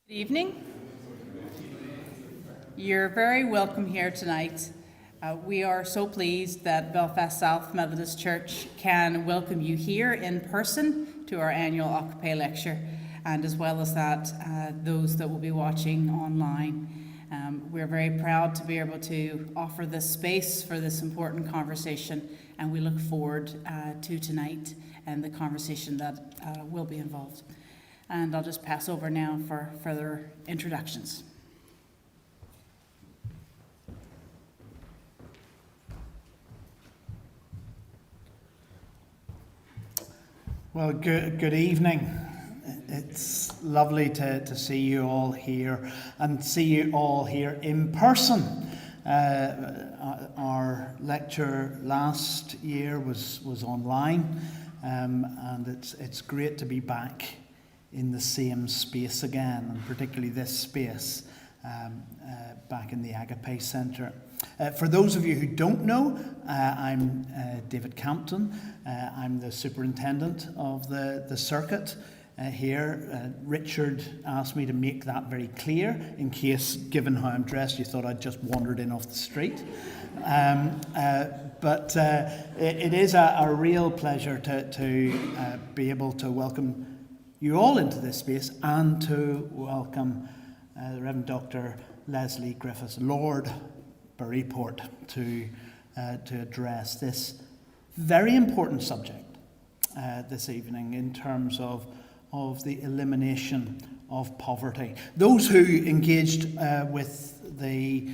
Good evening. You're very welcome here tonight. We are so pleased that Belfast South Methodist Church can welcome you here in person to our annual Agape Lecture, and as well as that, those that will be watching online. We're very proud to be able to offer this space for this important conversation, and we look forward to tonight and the conversation that will be involved. And I'll just pass over now for further introductions. Well, good evening. It's lovely to see you all here and see you all here in person. Our lecture last year was online, and it's great to be back in the same space again, and particularly this space back in the Agape Centre. For those of you who don't know, I'm David Campton. I'm the superintendent of the circuit here. Richard asked me to make that very clear in case, given how I'm dressed, you thought I'd just wandered in off the street. But it is a real pleasure to be able to welcome you all into this space and to welcome the Reverend Dr. Leslie Griffiths, Lord Buryport, to address this very important subject this evening in terms of the elimination of poverty. Those who engaged with the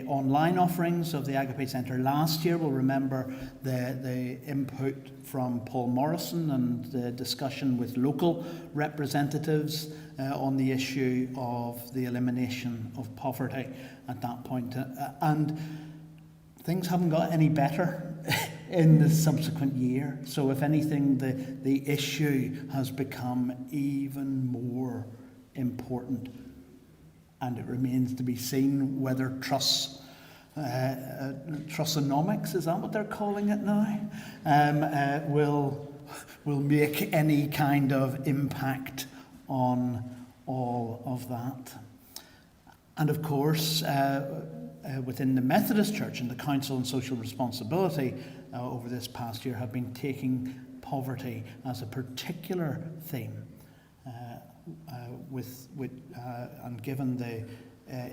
online offerings of the Agape Centre last year will remember the input from Paul Morrison and the discussion with local representatives on the issue of the elimination of poverty at that point. And things haven't got any better in the subsequent year. So if anything, the issue has become even more important. And it remains to be seen whether Trussonomics, is that what they're calling it now, will make any kind of impact on all of that. And of course, within the Methodist Church and the Council on Social Responsibility over this past year have been taking poverty as a particular theme. And given the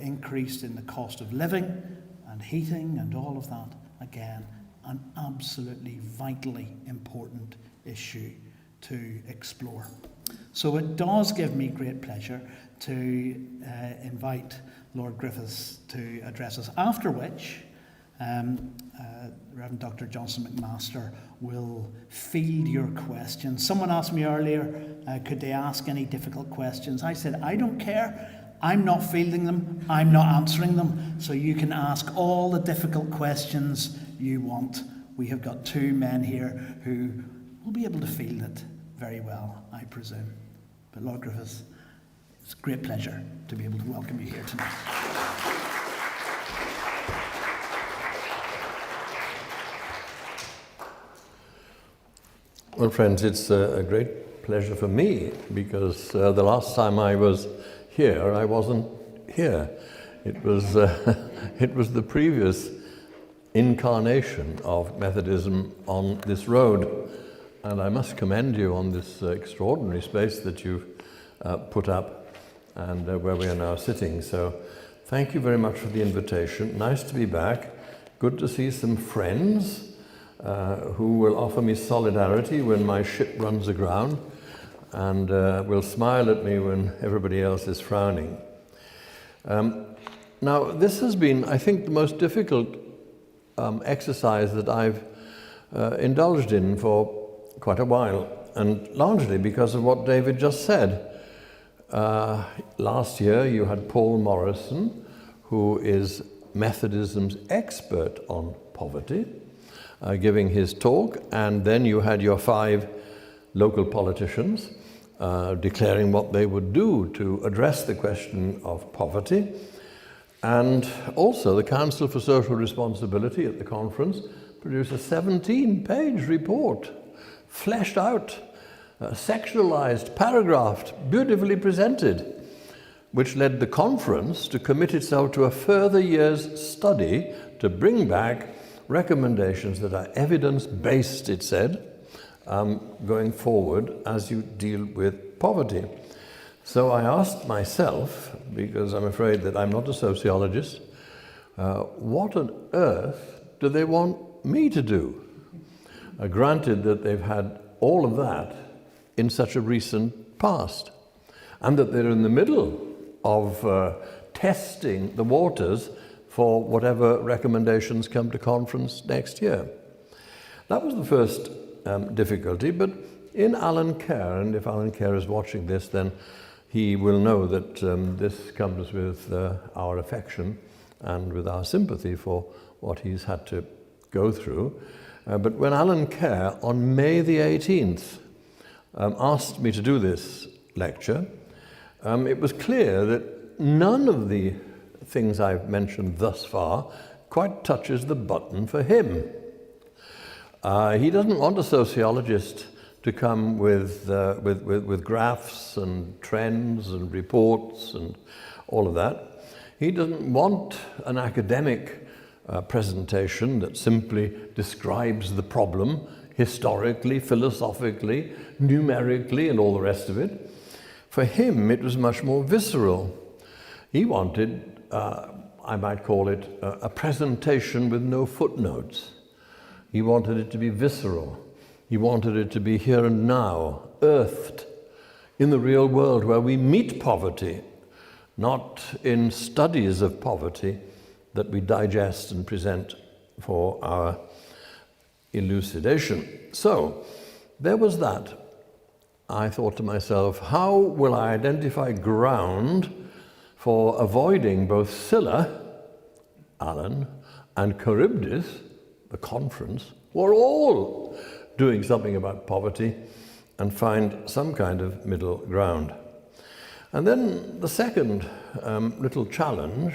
increase in the cost of living and heating and all of that, again, an absolutely vitally important issue to explore. So it does give me great pleasure to invite Lord Griffiths to address us, after which Reverend Dr. Johnson McMaster will field your questions. Someone asked me earlier, could they ask any difficult questions? I said, I don't care. I'm not fielding them. I'm not answering them. So you can ask all the difficult questions you want. We have got two men here who will be able to field it very well, I presume. But Lord Griffiths, it's a great pleasure to be able to welcome you here tonight. Well, friends, it's a great pleasure for me because the last time I was here, I wasn't here. It was the previous incarnation of Methodism on this road, and I must commend you on this extraordinary space that you've put up and where we are now sitting. So, thank you very much for the invitation. Nice to be back. Good to see some friends who will offer me solidarity when my ship runs aground and will smile at me when everybody else is frowning. Now, this has been, I think, the most difficult exercise that I've indulged in for quite a while, and largely because of what David just said. Last year you had Paul Morrison, who is Methodism's expert on poverty, giving his talk, and then you had your 5 local politicians declaring what they would do to address the question of poverty. And also the Council for Social Responsibility at the conference produced a 17-page report, fleshed out sexualized, paragraphed, beautifully presented, which led the conference to commit itself to a further year's study to bring back recommendations that are evidence-based, it said, going forward as you deal with poverty. So I asked myself, because I'm afraid that I'm not a sociologist, what on earth do they want me to do? Granted that they've had all of that in such a recent past, and that they're in the middle of testing the waters for whatever recommendations come to conference next year. That was the first difficulty, but in Alan Kerr, and if Alan Kerr is watching this, then he will know that this comes with our affection and with our sympathy for what he's had to go through. But when Alan Kerr, on May the 18th, asked me to do this lecture, it was clear that none of the things I've mentioned thus far quite touches the button for him. He doesn't want a sociologist to come with graphs and trends and reports and all of that. He doesn't want an academic presentation that simply describes the problem historically, philosophically, numerically, and all the rest of it. For him, it was much more visceral. He wanted, I might call it, a presentation with no footnotes. He wanted it to be visceral. He wanted it to be here and now, earthed, in the real world where we meet poverty, not in studies of poverty that we digest and present for our elucidation. So, there was that. I thought to myself, how will I identify ground for avoiding both Scylla, Alan, and Charybdis, the conference, who are all doing something about poverty, and find some kind of middle ground. And then the second little challenge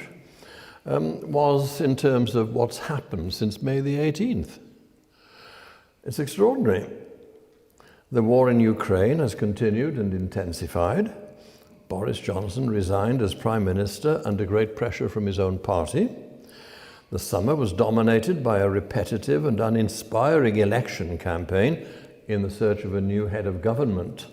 was in terms of what's happened since May the 18th. It's extraordinary. The war in Ukraine has continued and intensified. Boris Johnson resigned as Prime Minister under great pressure from his own party. The summer was dominated by a repetitive and uninspiring election campaign in the search of a new head of government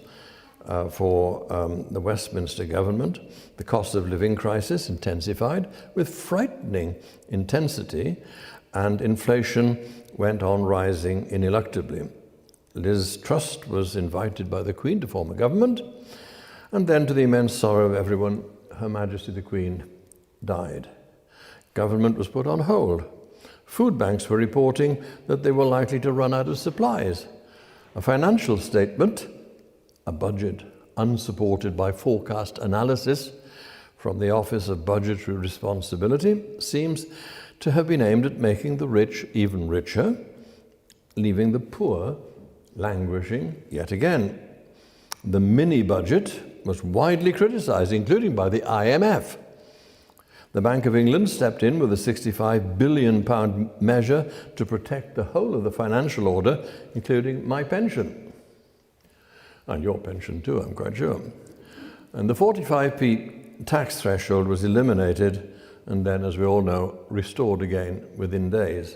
for the Westminster government. The cost of living crisis intensified with frightening intensity, and inflation went on rising ineluctably. Liz Truss was invited by the Queen to form a government, and then, to the immense sorrow of everyone, Her Majesty the Queen died. Government was put on hold. Food banks were reporting that they were likely to run out of supplies. A financial statement, a budget unsupported by forecast analysis from the Office of Budgetary Responsibility, seems to have been aimed at making the rich even richer, leaving the poor languishing yet again. The mini-budget was widely criticised, including by the IMF. The Bank of England stepped in with a £65 billion measure to protect the whole of the financial order, including my pension. And your pension too, I'm quite sure. And the 45p tax threshold was eliminated and then, as we all know, restored again within days.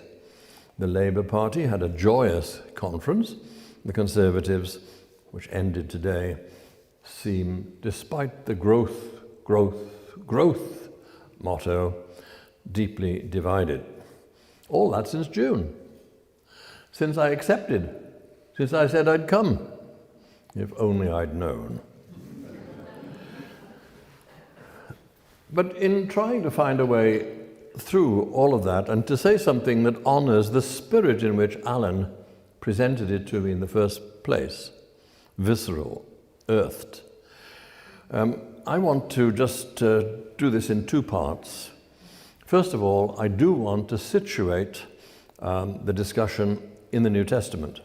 The Labour Party had a joyous conference. The Conservatives, which ended today, seem, despite the growth motto, deeply divided. All that since June, since I accepted, since I said I'd come. If only I'd known. But in trying to find a way through all of that and to say something that honours the spirit in which Alan presented it to me in the first place, visceral, earthed, I want to just do this in two parts. First of all, I do want to situate the discussion in the New Testament.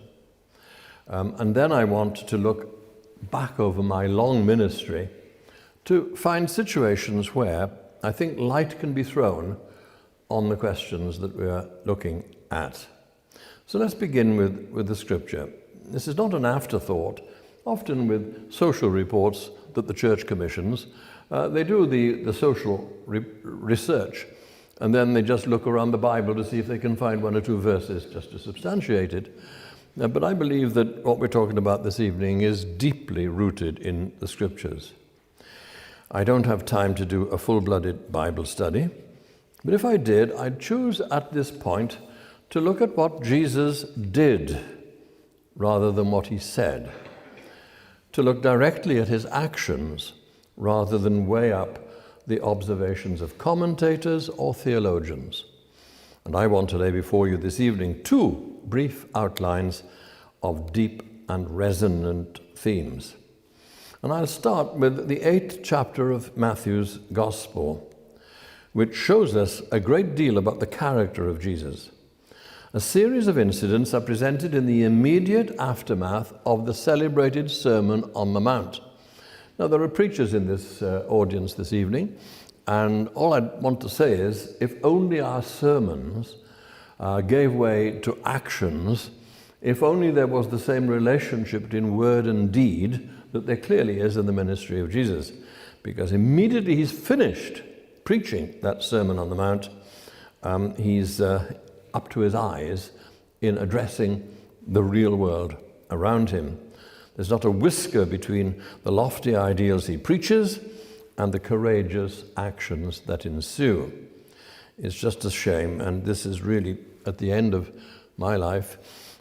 And then I want to look back over my long ministry to find situations where I think light can be thrown on the questions that we are looking at. So let's begin with the scripture. This is not an afterthought often with social reports that the church commissions. They do the social research, and then they just look around the Bible to see if they can find one or two verses just to substantiate it. But I believe that what we're talking about this evening is deeply rooted in the Scriptures. I don't have time to do a full-blooded Bible study, but if I did, I'd choose at this point to look at what Jesus did rather than what he said, to look directly at his actions rather than weigh up the observations of commentators or theologians. And I want to lay before you this evening two brief outlines of deep and resonant themes. And I'll start with the 8th chapter of Matthew's Gospel, which shows us a great deal about the character of Jesus. A series of incidents are presented in the immediate aftermath of the celebrated Sermon on the Mount. Now, there are preachers in this audience this evening, and all I want to say is, if only our sermons gave way to actions, if only there was the same relationship between word and deed that there clearly is in the ministry of Jesus. Because immediately he's finished preaching that Sermon on the Mount, he's up to his eyes in addressing the real world around him. There's not a whisker between the lofty ideals he preaches and the courageous actions that ensue. It's just a shame, and this is really, at the end of my life,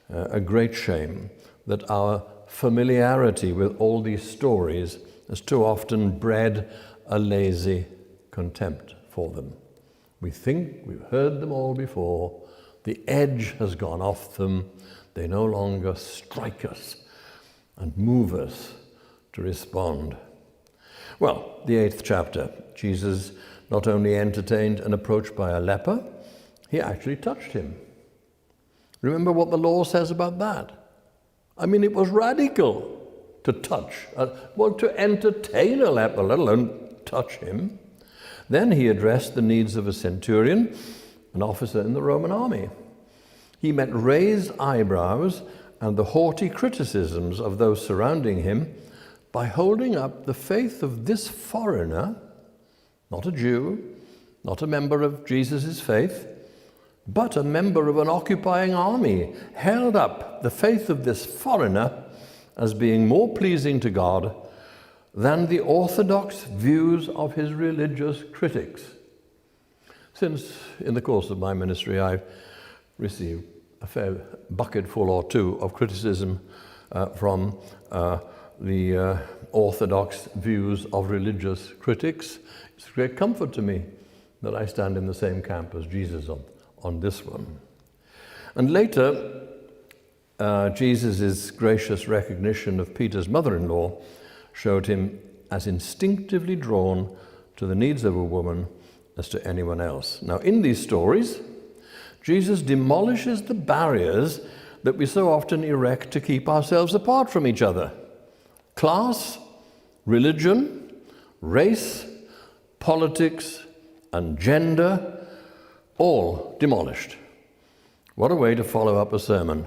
a great shame that our familiarity with all these stories has too often bred a lazy contempt for them. We think we've heard them all before. The edge has gone off them. They no longer strike us and move us to respond. Well, the 8th chapter, Jesus not only entertained an approach by a leper, he actually touched him. Remember what the law says about that? I mean, it was radical to touch, to entertain a leper, let alone touch him. Then he addressed the needs of a centurion, an officer in the Roman army. He met raised eyebrows and the haughty criticisms of those surrounding him by holding up the faith of this foreigner, not a Jew, not a member of Jesus' faith, but a member of an occupying army, held up the faith of this foreigner as being more pleasing to God than the orthodox views of his religious critics. Since, in the course of my ministry, I've received a fair bucketful or two of criticism from the orthodox views of religious critics, it's a great comfort to me that I stand in the same camp as Jesus on this one. And later, Jesus' gracious recognition of Peter's mother-in-law showed him as instinctively drawn to the needs of a woman as to anyone else. Now, in these stories, Jesus demolishes the barriers that we so often erect to keep ourselves apart from each other. Class, religion, race, politics, and gender, all demolished. What a way to follow up a sermon,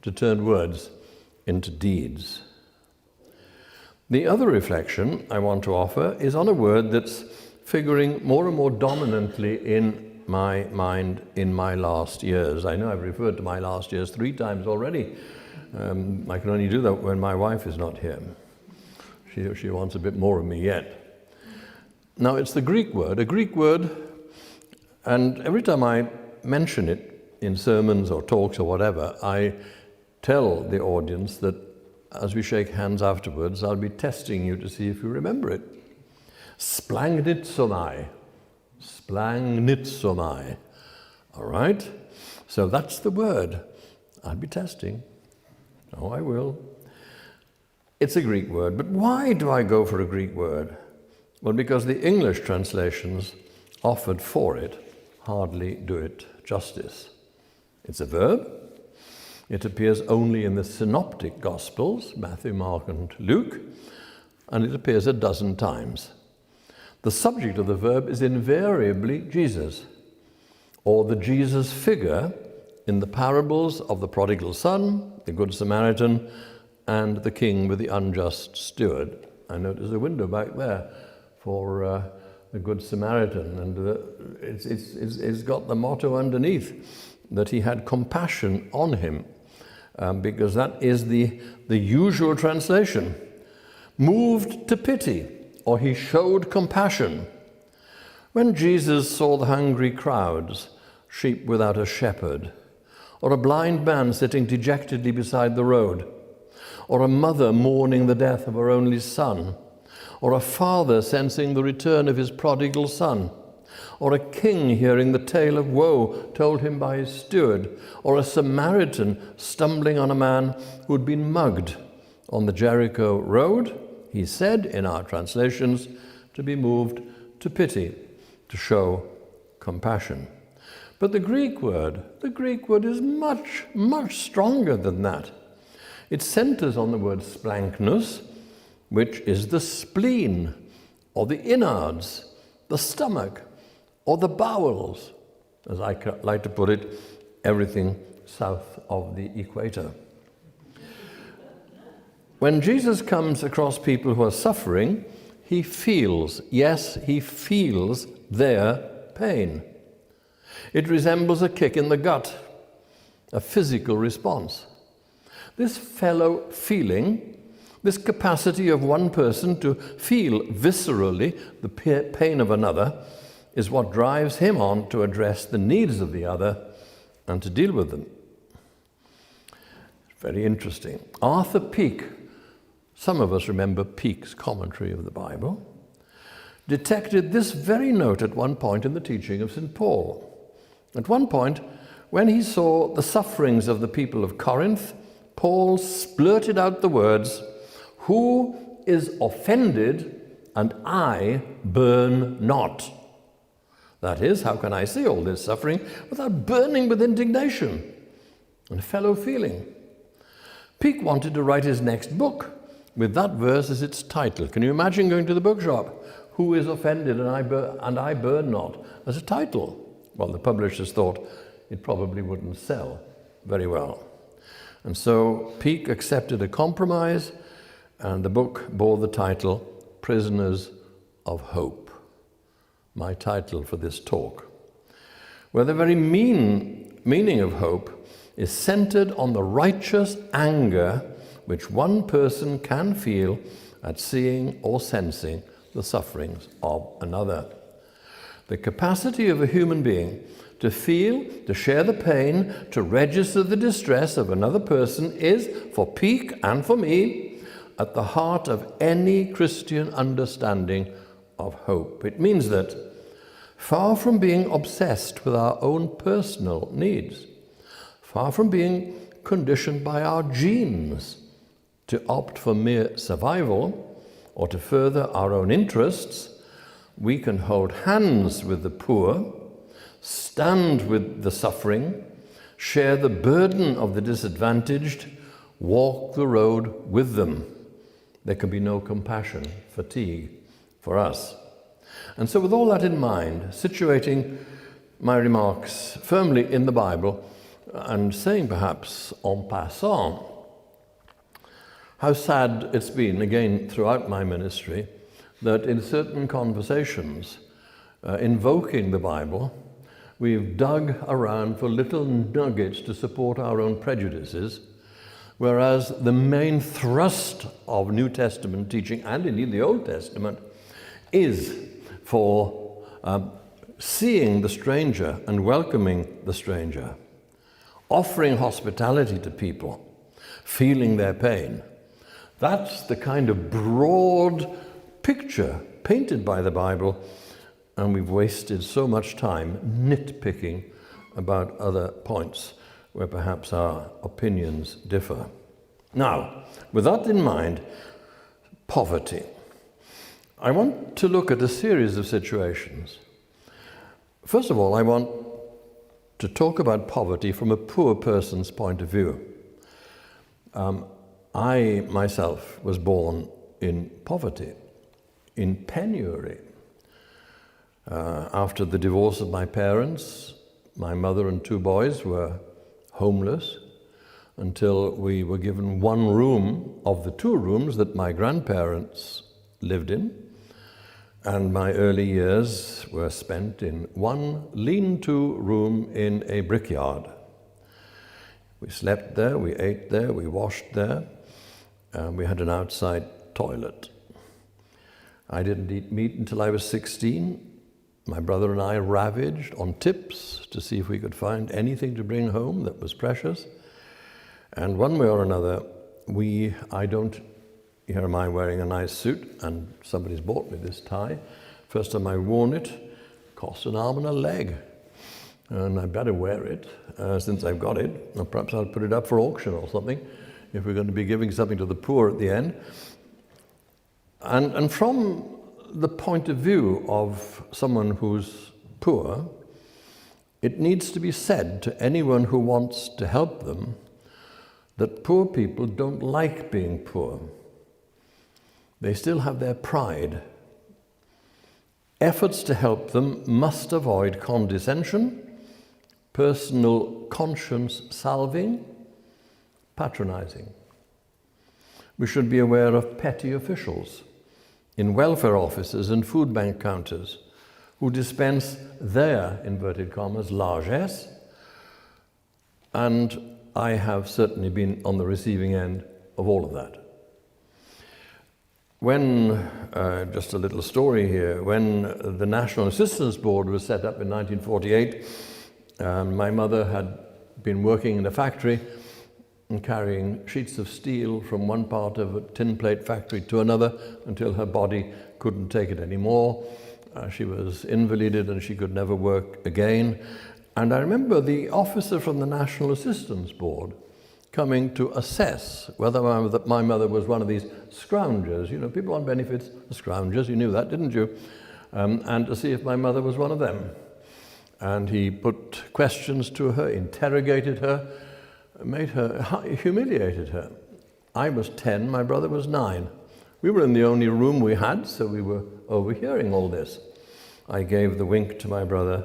to turn words into deeds. The other reflection I want to offer is on a word that's figuring more and more dominantly in my mind in my last years. I know I've referred to my last years 3 times already. I can only do that when my wife is not here. She wants a bit more of me yet. Now, it's the Greek word, a Greek word, and every time I mention it in sermons or talks or whatever, I tell the audience that as we shake hands afterwards, I'll be testing you to see if you remember it. Splangnitzomai. Splangnitzomai. All right? So that's the word. I'll be testing. Oh, I will. It's a Greek word, but why do I go for a Greek word? Well, because the English translations offered for it hardly do it justice. It's a verb. It appears only in the synoptic Gospels, Matthew, Mark, and Luke, and it appears 12 times. The subject of the verb is invariably Jesus, or the Jesus figure in the parables of the prodigal son, the Good Samaritan, and the king with the unjust steward. I notice a window back there for the Good Samaritan, and it's got the motto underneath that he had compassion on him, because that is the usual translation. Moved to pity, or he showed compassion. When Jesus saw the hungry crowds, sheep without a shepherd, or a blind man sitting dejectedly beside the road, or a mother mourning the death of her only son, or a father sensing the return of his prodigal son, or a king hearing the tale of woe told him by his steward, or a Samaritan stumbling on a man who had been mugged on the Jericho road, he said, in our translations, to be moved to pity, to show compassion. But the Greek word is much, much stronger than that. It centers on the word splanknos, which is the spleen, or the innards, the stomach, or the bowels, as I like to put it, everything south of the equator. When Jesus comes across people who are suffering, he feels their pain. It resembles a kick in the gut, a physical response. This fellow feeling, this capacity of one person to feel viscerally the pain of another, is what drives him on to address the needs of the other and to deal with them. Very interesting. Arthur Peake, some of us remember Peake's commentary of the Bible, detected this very note at one point in the teaching of St. Paul. At one point, when he saw the sufferings of the people of Corinth, Paul splurted out the words, "Who is offended, and I burn not." That is, how can I see all this suffering without burning with indignation and fellow feeling? Peake wanted to write his next book with that verse as its title. Can you imagine going to the bookshop? "Who is offended, and I burn not," as a title? Well, the publishers thought it probably wouldn't sell very well. And so Peake accepted a compromise, and the book bore the title, Prisoners of Hope, my title for this talk, where the very meaning of hope is centered on the righteous anger which one person can feel at seeing or sensing the sufferings of another. The capacity of a human being to feel, to share the pain, to register the distress of another person is, for Peake and for me, at the heart of any Christian understanding of hope. It means that, far from being obsessed with our own personal needs, far from being conditioned by our genes to opt for mere survival or to further our own interests, we can hold hands with the poor, stand with the suffering, share the burden of the disadvantaged, walk the road with them. There can be no compassion, fatigue for us. And so with all that in mind, situating my remarks firmly in the Bible and saying perhaps en passant how sad it's been, again, throughout my ministry, that in certain conversations, invoking the Bible, we've dug around for little nuggets to support our own prejudices, whereas the main thrust of New Testament teaching, and indeed the Old Testament, is for seeing the stranger and welcoming the stranger, offering hospitality to people, feeling their pain. That's the kind of broad picture painted by the Bible, and we've wasted so much time nitpicking about other points where perhaps our opinions differ. Now, with that in mind, poverty. I want to look at a series of situations. First of all, I want to talk about poverty from a poor person's point of view. I myself was born in poverty, in penury. After the divorce of my parents, my mother and two boys were homeless. until we were given one room of the two rooms that my grandparents lived in, and my early years were spent in one lean-to room in a brickyard. We slept there, we ate there, we washed there, and we had an outside toilet. I didn't eat meat until I was 16. My brother and I ravaged on tips to see if we could find anything to bring home that was precious. And one way or another, here am I wearing a nice suit, and somebody's bought me this tie. First time I worn it, cost an arm and a leg. And I better wear it since I've got it. Or perhaps I'll put it up for auction or something, if we're going to be giving something to the poor at the end. And from the point of view of someone who's poor, it needs to be said to anyone who wants to help them that poor people don't like being poor. They still have their pride. Efforts to help them must avoid condescension, personal conscience salving, patronizing. We should be aware of petty officials in welfare offices and food bank counters who dispense their, inverted commas, largesse, and I have certainly been on the receiving end of all of that. When, just a little story here, when the National Assistance Board was set up in 1948, my mother had been working in a factory and carrying sheets of steel from one part of a tin plate factory to another until her body couldn't take it anymore. She was invalided and she could never work again. And I remember the officer from the National Assistance Board coming to assess whether my mother was one of these scroungers. You know, people on benefits are scroungers, you knew that, didn't you? And to see if my mother was one of them. And he put questions to her, interrogated her, humiliated her. I was 10, my brother was 9. We were in the only room we had, so we were overhearing all this. I gave the wink to my brother,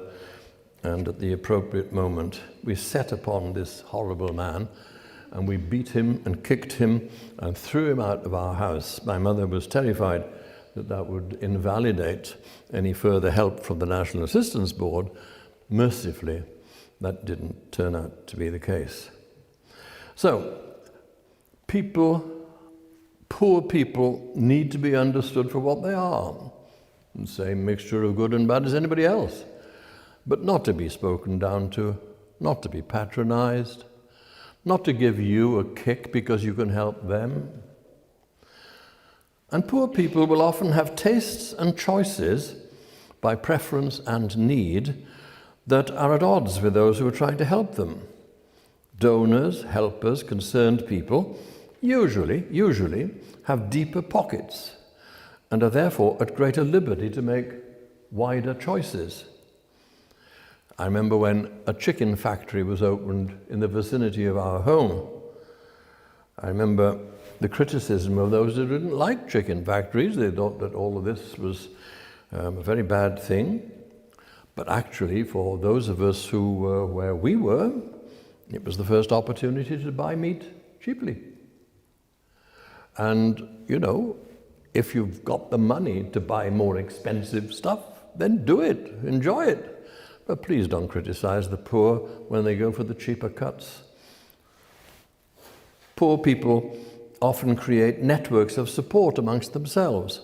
and at the appropriate moment, we set upon this horrible man, and we beat him and kicked him and threw him out of our house. My mother was terrified that that would invalidate any further help from the National Assistance Board. Mercifully, that didn't turn out to be the case. So, poor people need to be understood for what they are. The same mixture of good and bad as anybody else. But not to be spoken down to, not to be patronized, not to give you a kick because you can help them. And poor people will often have tastes and choices by preference and need that are at odds with those who are trying to help them. Donors, helpers, concerned people usually have deeper pockets and are therefore at greater liberty to make wider choices. I remember when a chicken factory was opened in the vicinity of our home. I remember the criticism of those who didn't like chicken factories. They thought that all of this was a very bad thing. But actually, for those of us who were where we were, it was the first opportunity to buy meat cheaply. And, you know, if you've got the money to buy more expensive stuff, then do it, enjoy it. But please don't criticize the poor when they go for the cheaper cuts. Poor people often create networks of support amongst themselves.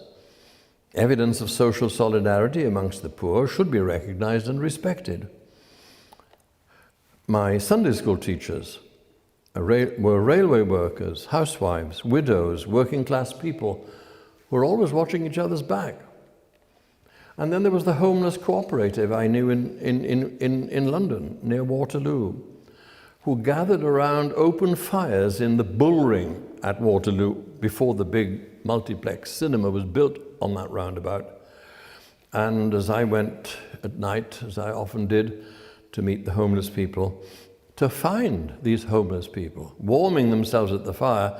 Evidence of social solidarity amongst the poor should be recognized and respected. My Sunday school teachers were railway workers, housewives, widows, working class people who were always watching each other's back. And then there was the homeless cooperative I knew in London, near Waterloo, who gathered around open fires in the Bull Ring at Waterloo before the big multiplex cinema was built on that roundabout. And as I went at night, as I often did, to meet the homeless people, to find these homeless people warming themselves at the fire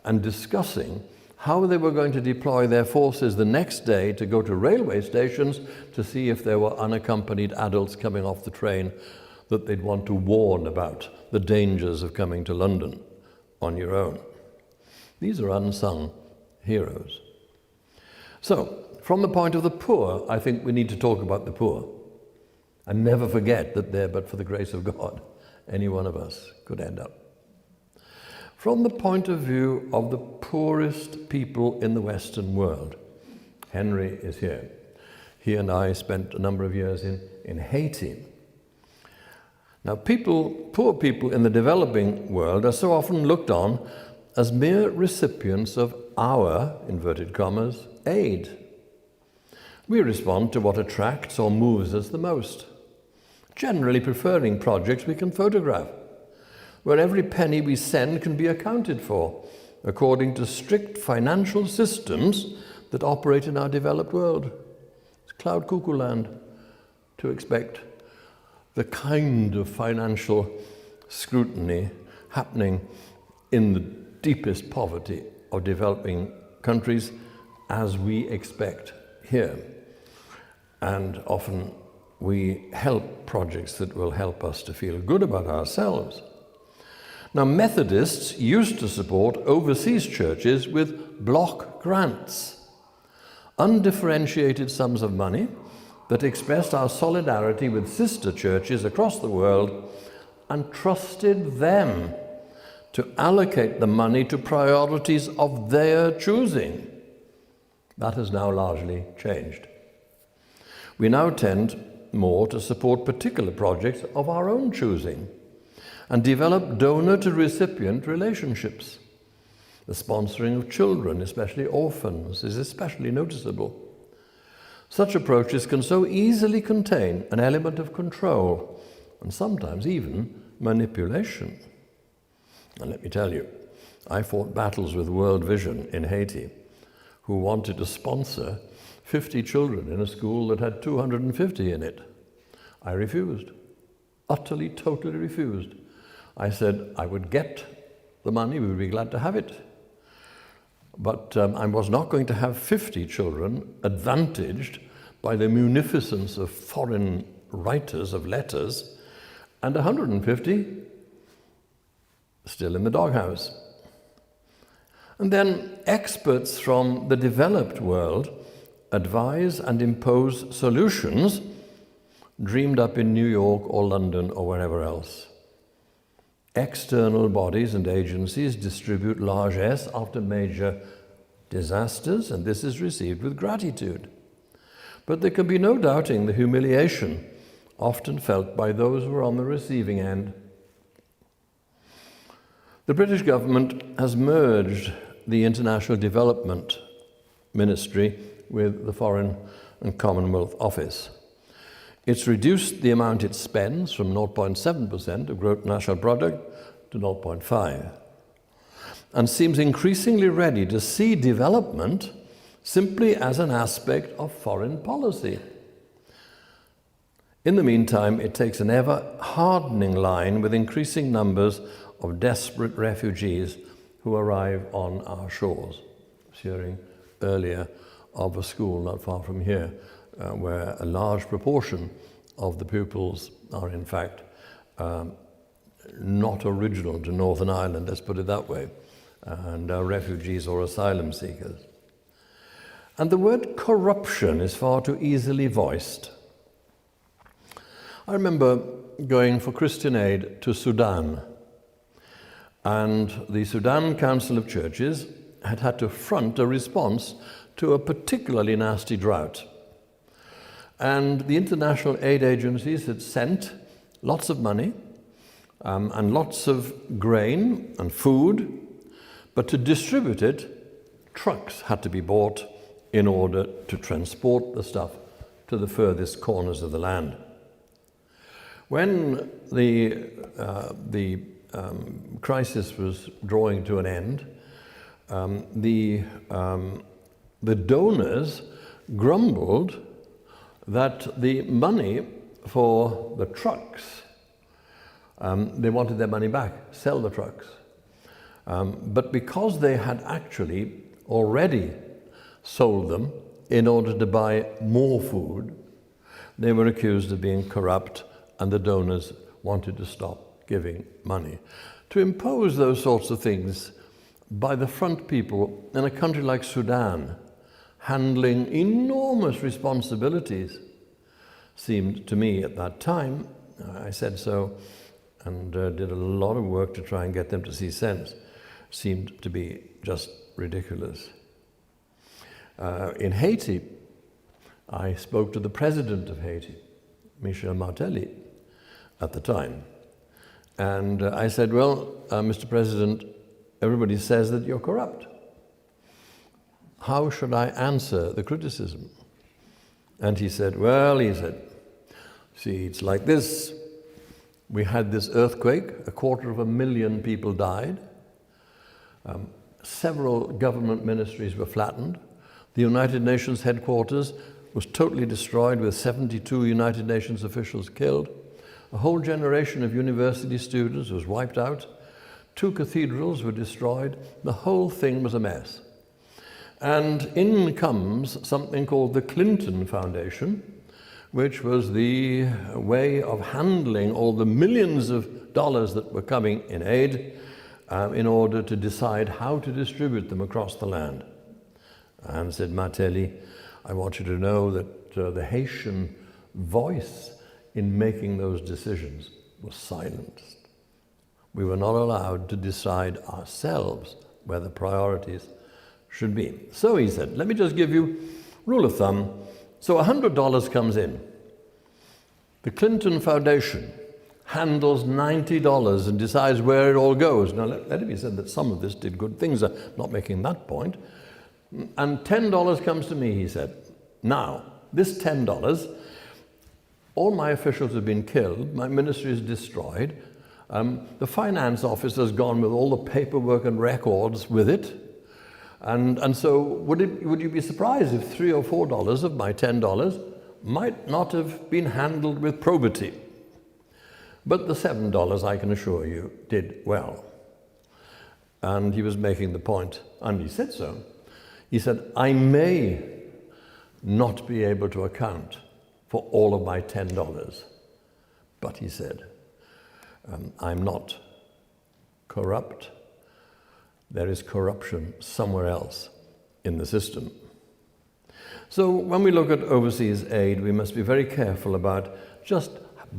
and discussing how they were going to deploy their forces the next day to go to railway stations to see if there were unaccompanied adults coming off the train that they'd want to warn about the dangers of coming to London on your own. These are unsung heroes. So, from the point of the poor, I think we need to talk about the poor and never forget that there, but for the grace of God, any one of us could end up. From the point of view of the poorest people in the Western world, Henry is here. He and I spent a number of years in Haiti. Now, poor people in the developing world are so often looked on as mere recipients of our, inverted commas, aid. We respond to what attracts or moves us the most, generally preferring projects we can photograph, where every penny we send can be accounted for, according to strict financial systems that operate in our developed world. It's cloud cuckoo land to expect the kind of financial scrutiny happening in the deepest poverty of developing countries as we expect here. And often we help projects that will help us to feel good about ourselves. Now, Methodists used to support overseas churches with block grants, undifferentiated sums of money that expressed our solidarity with sister churches across the world and trusted them to allocate the money to priorities of their choosing. That has now largely changed. We now tend more to support particular projects of our own choosing and develop donor-to-recipient relationships. The sponsoring of children, especially orphans, is especially noticeable. Such approaches can so easily contain an element of control and sometimes even manipulation. And let me tell you, I fought battles with World Vision in Haiti, who wanted to sponsor 50 children in a school that had 250 in it. I refused, utterly, totally refused. I said I would get the money, we would be glad to have it. But I was not going to have 50 children advantaged by the munificence of foreign writers of letters and 150 still in the doghouse. And then experts from the developed world advise and impose solutions dreamed up in New York or London or wherever else. External bodies and agencies distribute largesse after major disasters, and this is received with gratitude. But there can be no doubting the humiliation often felt by those who are on the receiving end. The British government has merged the International Development Ministry with the Foreign and Commonwealth Office. It's reduced the amount it spends from 0.7% of gross national product to 0.5%, and seems increasingly ready to see development simply as an aspect of foreign policy. In the meantime, it takes an ever-hardening line with increasing numbers of desperate refugees who arrive on our shores. I was hearing earlier of a school not far from here where a large proportion of the pupils are in fact not original to Northern Ireland, let's put it that way, and are refugees or asylum seekers. And the word corruption is far too easily voiced. I remember going for Christian aid to Sudan, and the Sudan Council of Churches had to front a response to a particularly nasty drought. And the international aid agencies had sent lots of money and lots of grain and food, but to distribute it, trucks had to be bought in order to transport the stuff to the furthest corners of the land. When the crisis was drawing to an end, the donors grumbled that the money for the trucks, they wanted their money back, sell the trucks. But because they had actually already sold them in order to buy more food, they were accused of being corrupt, and the donors wanted to stop giving money. To impose those sorts of things by the front people in a country like Sudan, handling enormous responsibilities, seemed to me at that time, I said so, and did a lot of work to try and get them to see sense, seemed to be just ridiculous. In Haiti, I spoke to the president of Haiti, Michel Martelly, at the time. And I said, well, Mr. President, everybody says that you're corrupt. How should I answer the criticism? And he said, see, it's like this. We had this earthquake, 250,000 people died. Several government ministries were flattened. The United Nations headquarters was totally destroyed with 72 United Nations officials killed. A whole generation of university students was wiped out. 2 cathedrals were destroyed. The whole thing was a mess. And in comes something called the Clinton Foundation, which was the way of handling all the millions of dollars that were coming in aid in order to decide how to distribute them across the land. And said, Martelly, I want you to know that the Haitian voice in making those decisions was silenced. We were not allowed to decide ourselves where the priorities should be. So he said, let me just give you rule of thumb. So $100 comes in. The Clinton Foundation handles $90 and decides where it all goes. Now, let it be said that some of this did good things. I'm not making that point. And $10 comes to me, he said. Now, this $10, all my officials have been killed, my ministry is destroyed, the finance office has gone with all the paperwork and records with it, and so would you be surprised if $3 or $4 of my $10 might not have been handled with probity? But the $7, I can assure you, did well. And he was making the point, and he said so. He said, I may not be able to account for all of my $10, but he said, I'm not corrupt. There is corruption somewhere else in the system. So when we look at overseas aid, we must be very careful about just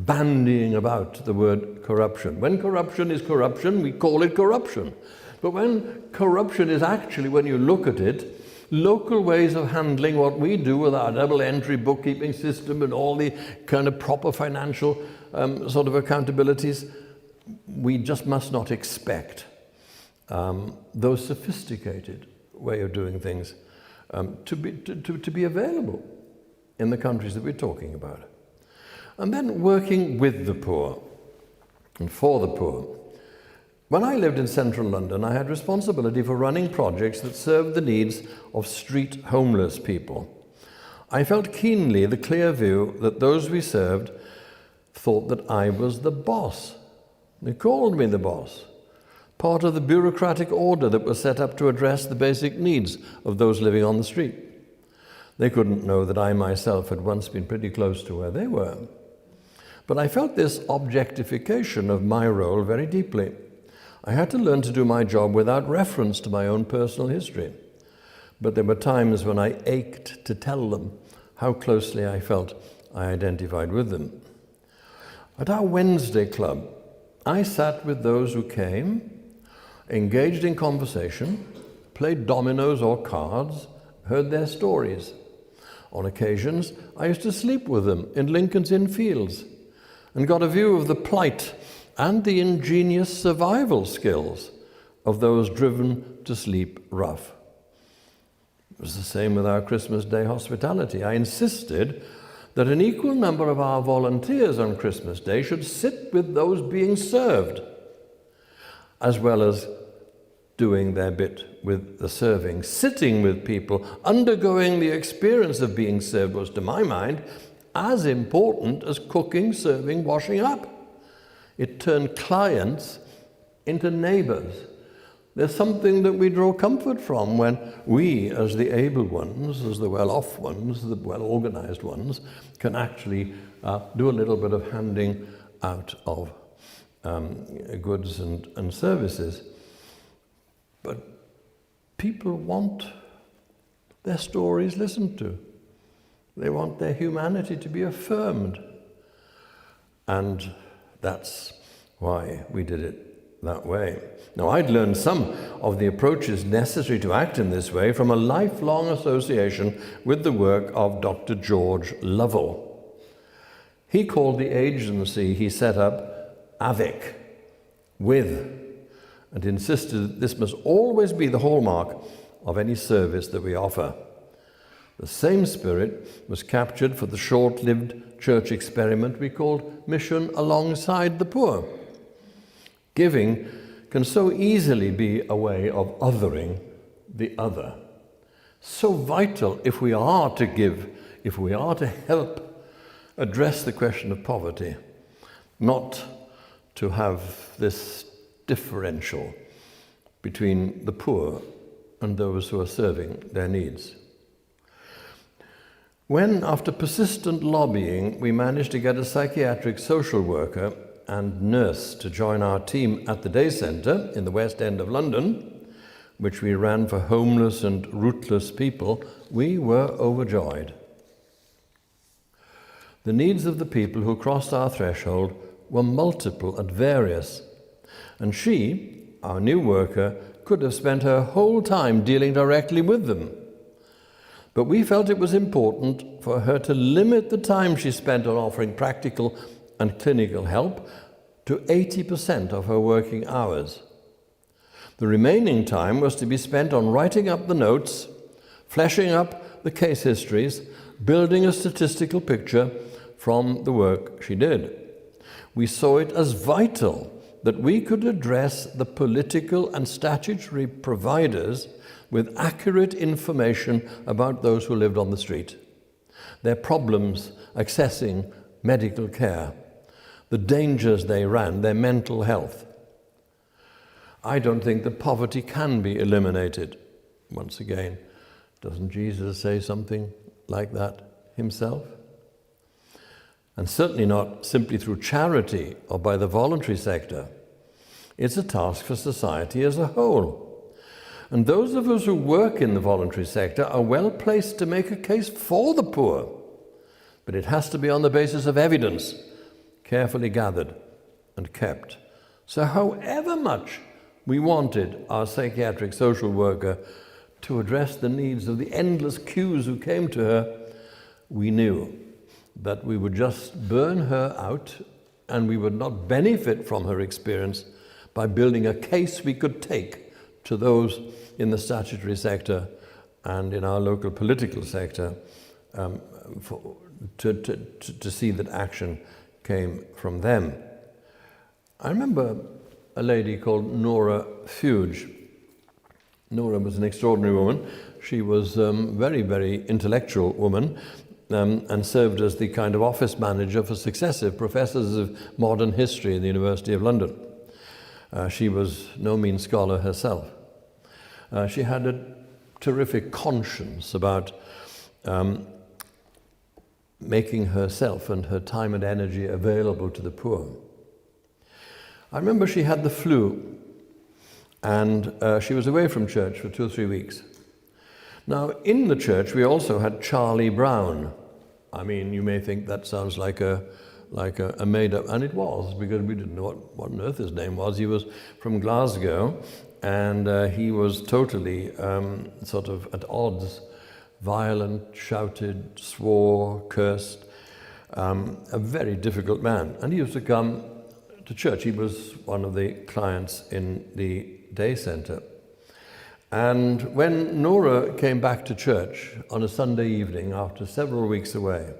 bandying about the word corruption. When corruption is corruption, we call it corruption. But when corruption is actually, when you look at it, local ways of handling what we do with our double entry bookkeeping system and all the kind of proper financial sort of accountabilities, we just must not expect those sophisticated way of doing things to be available in the countries that we're talking about. And then working with the poor and for the poor. When I lived in central London, I had responsibility for running projects that served the needs of street homeless people. I felt keenly the clear view that those we served thought that I was the boss. They called me the boss, part of the bureaucratic order that was set up to address the basic needs of those living on the street. They couldn't know that I myself had once been pretty close to where they were. But I felt this objectification of my role very deeply. I had to learn to do my job without reference to my own personal history. But there were times when I ached to tell them how closely I felt I identified with them. At our Wednesday club, I sat with those who came, engaged in conversation, played dominoes or cards, heard their stories. On occasions, I used to sleep with them in Lincoln's Inn Fields and got a view of the plight and the ingenious survival skills of those driven to sleep rough. It was the same with our Christmas Day hospitality. I insisted that an equal number of our volunteers on Christmas Day should sit with those being served, as well as doing their bit with the serving. Sitting with people, undergoing the experience of being served was, to my mind, as important as cooking, serving, washing up. It turned clients into neighbors. There's something that we draw comfort from when we, as the able ones, as the well-off ones, the well-organized ones, can actually do a little bit of handing out of goods and services. But people want their stories listened to. They want their humanity to be affirmed. And that's why we did it that way. Now, I'd learned some of the approaches necessary to act in this way from a lifelong association with the work of Dr. George Lovell. He called the agency he set up AVIC, with, and insisted that this must always be the hallmark of any service that we offer. The same spirit was captured for the short-lived church experiment we called Mission Alongside the Poor. Giving can so easily be a way of othering the other. So vital if we are to give, if we are to help address the question of poverty, not to have this differential between the poor and those who are serving their needs. When, after persistent lobbying, we managed to get a psychiatric social worker and nurse to join our team at the day centre in the West End of London, which we ran for homeless and rootless people, we were overjoyed. The needs of the people who crossed our threshold were multiple and various, and she, our new worker, could have spent her whole time dealing directly with them. But we felt it was important for her to limit the time she spent on offering practical and clinical help to 80% of her working hours. The remaining time was to be spent on writing up the notes, fleshing up the case histories, building a statistical picture from the work she did. We saw it as vital that we could address the political and statutory providers with accurate information about those who lived on the street, their problems accessing medical care, the dangers they ran, their mental health. I don't think that poverty can be eliminated. Once again, doesn't Jesus say something like that himself? And certainly not simply through charity or by the voluntary sector. It's a task for society as a whole. And those of us who work in the voluntary sector are well placed to make a case for the poor. But it has to be on the basis of evidence, carefully gathered and kept. So however much we wanted our psychiatric social worker to address the needs of the endless queues who came to her, we knew that we would just burn her out and we would not benefit from her experience by building a case we could take to those in the statutory sector and in our local political sector to see that action came from them. I remember a lady called Nora Fuge. Nora was an extraordinary woman. She was a very, very intellectual woman and served as the kind of office manager for successive professors of modern history in the University of London. She was no mean scholar herself. She had a terrific conscience about making herself and her time and energy available to the poor. I remember she had the flu, and she was away from church for 2 or 3 weeks. Now, in the church, we also had Charlie Brown. I mean, you may think that sounds like a made-up, and it was, because we didn't know what on earth his name was. He was from Glasgow, and he was totally sort of at odds, violent, shouted, swore, cursed, a very difficult man. And he used to come to church. He was one of the clients in the day centre. And when Nora came back to church on a Sunday evening after several weeks away,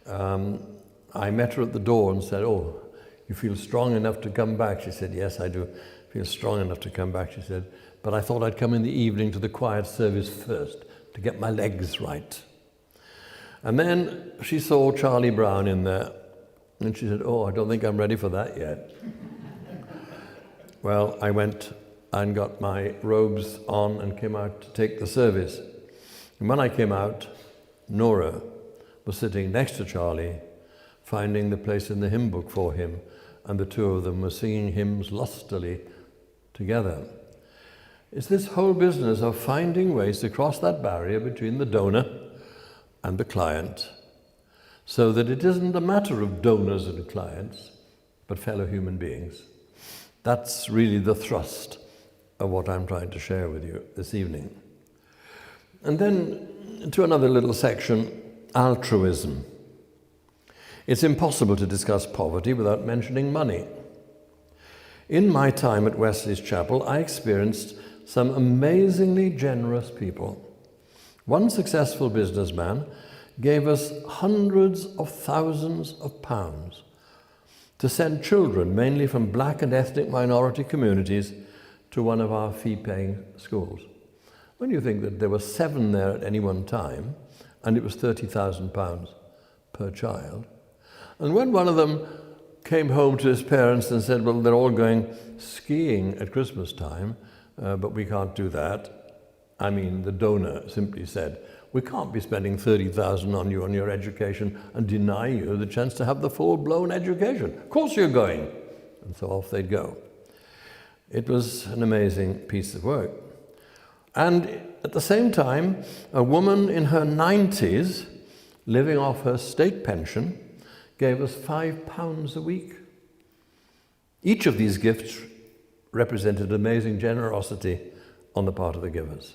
I met her at the door and said, "Oh, you feel strong enough to come back?" She said, "Yes, I do feel strong enough to come back," she said, "but I thought I'd come in the evening to the quiet service first to get my legs right." And then she saw Charlie Brown in there, and she said, "Oh, I don't think I'm ready for that yet." Well, I went and got my robes on and came out to take the service. And when I came out, Nora was sitting next to Charlie, finding the place in the hymn book for him, and the two of them were singing hymns lustily together. It's this whole business of finding ways to cross that barrier between the donor and the client, so that it isn't a matter of donors and clients, but fellow human beings. That's really the thrust of what I'm trying to share with you this evening. And then to another little section, altruism. It's impossible to discuss poverty without mentioning money. In my time at Wesley's Chapel, I experienced some amazingly generous people. One successful businessman gave us hundreds of thousands of pounds to send children, mainly from black and ethnic minority communities, to one of our fee-paying schools. When you think that there were 7 there at any one time, and it was £30,000 per child, and when one of them came home to his parents and said, well, they're all going skiing at Christmas time, but we can't do that. I mean, the donor simply said, we can't be spending £30,000 on you on your education and deny you the chance to have the full-blown education. Of course you're going. And so off they'd go. It was an amazing piece of work. And at the same time, a woman in her 90s, living off her state pension, gave us £5 a week. Each of these gifts represented amazing generosity on the part of the givers.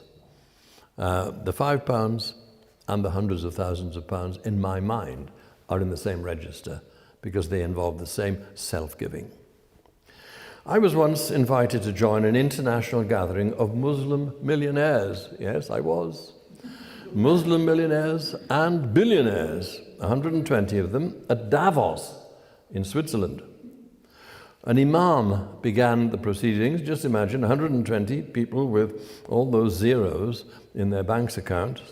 The £5 and the hundreds of thousands of pounds, in my mind, are in the same register because they involve the same self-giving. I was once invited to join an international gathering of Muslim millionaires. Yes, I was. Muslim millionaires and billionaires, 120 of them, at Davos in Switzerland. An imam began the proceedings. Just imagine 120 people with all those zeros in their bank's accounts,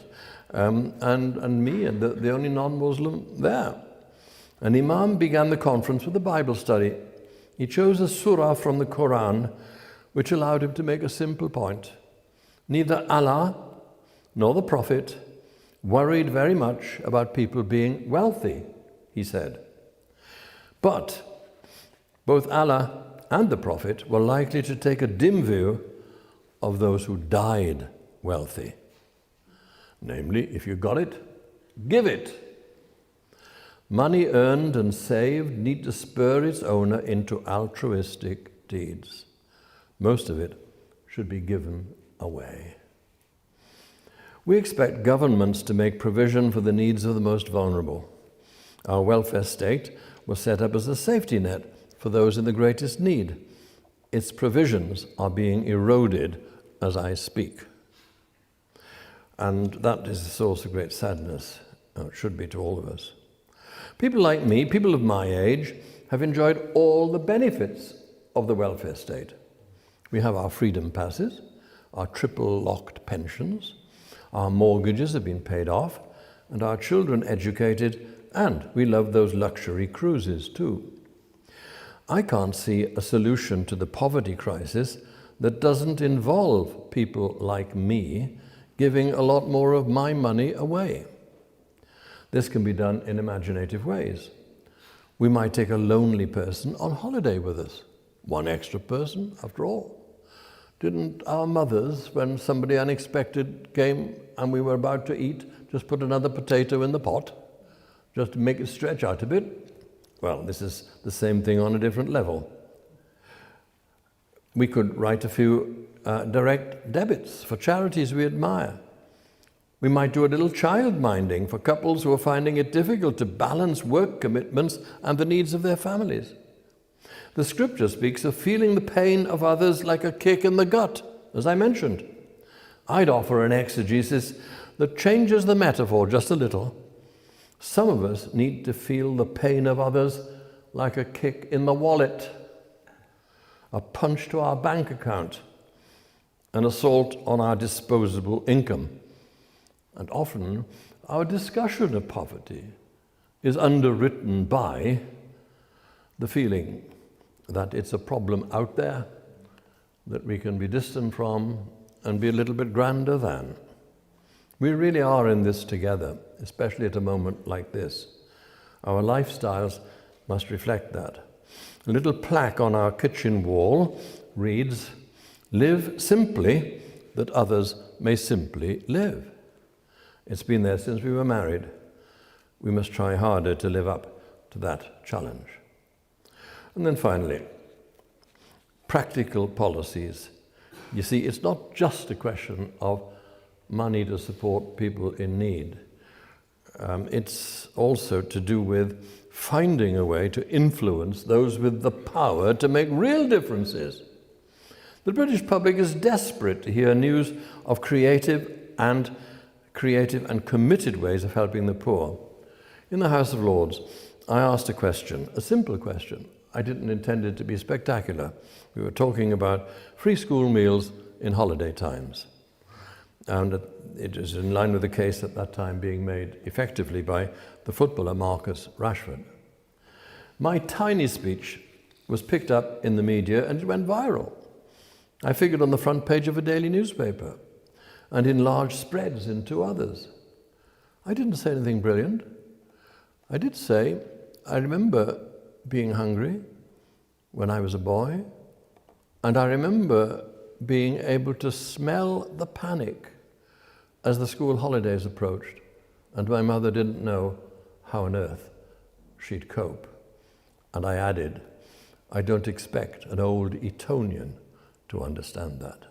and me, and the only non-Muslim there. An imam began the conference with a Bible study. He chose a surah from the Quran, which allowed him to make a simple point. Neither Allah nor the Prophet worried very much about people being wealthy, he said. But both Allah and the Prophet were likely to take a dim view of those who died wealthy. Namely, if you got it, give it. Money earned and saved need to spur its owner into altruistic deeds. Most of it should be given away. We expect governments to make provision for the needs of the most vulnerable. Our welfare state was set up as a safety net for those in the greatest need. Its provisions are being eroded as I speak. And that is a source of great sadness. It should be to all of us. People like me, people of my age, have enjoyed all the benefits of the welfare state. We have our freedom passes, our triple-locked pensions, our mortgages have been paid off, and our children educated, and we love those luxury cruises too. I can't see a solution to the poverty crisis that doesn't involve people like me giving a lot more of my money away. This can be done in imaginative ways. We might take a lonely person on holiday with us. One extra person, after all. Didn't our mothers, when somebody unexpected came and we were about to eat, just put another potato in the pot, just to make it stretch out a bit? Well, this is the same thing on a different level. We could write a few direct debits for charities we admire. We might do a little child minding for couples who are finding it difficult to balance work commitments and the needs of their families. The scripture speaks of feeling the pain of others like a kick in the gut, as I mentioned. I'd offer an exegesis that changes the metaphor just a little. Some of us need to feel the pain of others like a kick in the wallet, a punch to our bank account, an assault on our disposable income. And often, our discussion of poverty is underwritten by the feeling that it's a problem out there that we can be distant from and be a little bit grander than. We really are in this together, especially at a moment like this. Our lifestyles must reflect that. A little plaque on our kitchen wall reads, "Live simply that others may simply live." It's been there since we were married. We must try harder to live up to that challenge. And then finally, practical policies. You see, it's not just a question of money to support people in need. It's also to do with finding a way to influence those with the power to make real differences. The British public is desperate to hear news of creative and committed ways of helping the poor. In the House of Lords, I asked a question, a simple question. I didn't intend it to be spectacular. We were talking about free school meals in holiday times. And it is in line with the case at that time being made effectively by the footballer Marcus Rashford. My tiny speech was picked up in the media and it went viral. I figured on the front page of a daily newspaper and in large spreads in 2 others. I didn't say anything brilliant. I did say, I remember being hungry when I was a boy, and I remember being able to smell the panic as the school holidays approached, and my mother didn't know how on earth she'd cope. And I added, I don't expect an old Etonian to understand that.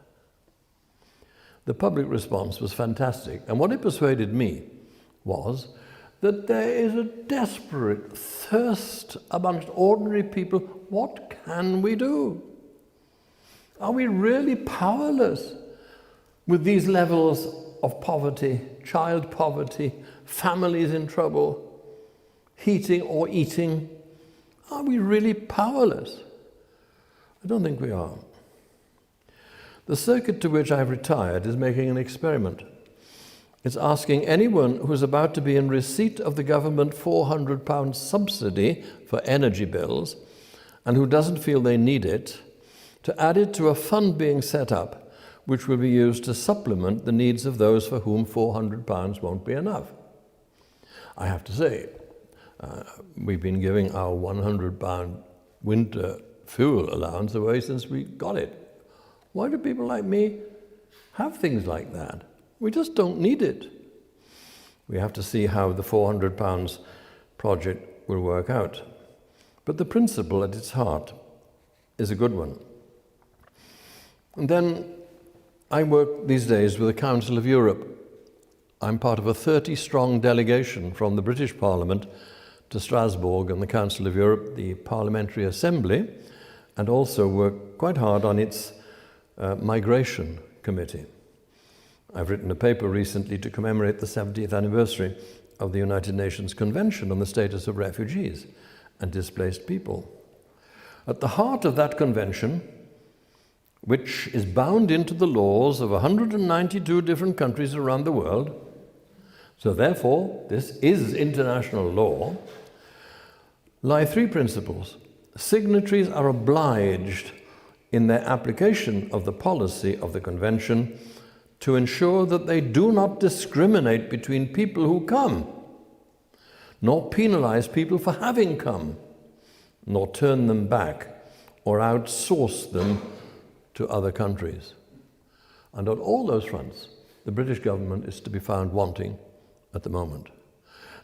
The public response was fantastic, and what it persuaded me was that there is a desperate thirst amongst ordinary people. What can we do? Are we really powerless with these levels of poverty, child poverty, families in trouble, heating or eating? Are we really powerless? I don't think we are. The circuit to which I've retired is making an experiment. It's asking anyone who is about to be in receipt of the government £400 subsidy for energy bills and who doesn't feel they need it, to add it to a fund being set up which will be used to supplement the needs of those for whom £400 won't be enough. I have to say, we've been giving our £100 winter fuel allowance away since we got it. Why do people like me have things like that? We just don't need it. We have to see how the £400 project will work out. But the principle at its heart is a good one. And then I work these days with the Council of Europe. I'm part of a 30-strong delegation from the British Parliament to Strasbourg and the Council of Europe, the Parliamentary Assembly, and also work quite hard on its Migration Committee. I've written a paper recently to commemorate the 70th anniversary of the United Nations Convention on the Status of Refugees and Displaced People. At the heart of that convention, which is bound into the laws of 192 different countries around the world, so therefore this is international law, lie 3 principles. Signatories are obliged in their application of the policy of the Convention to ensure that they do not discriminate between people who come, nor penalize people for having come, nor turn them back or outsource them to other countries. And on all those fronts, the British government is to be found wanting at the moment.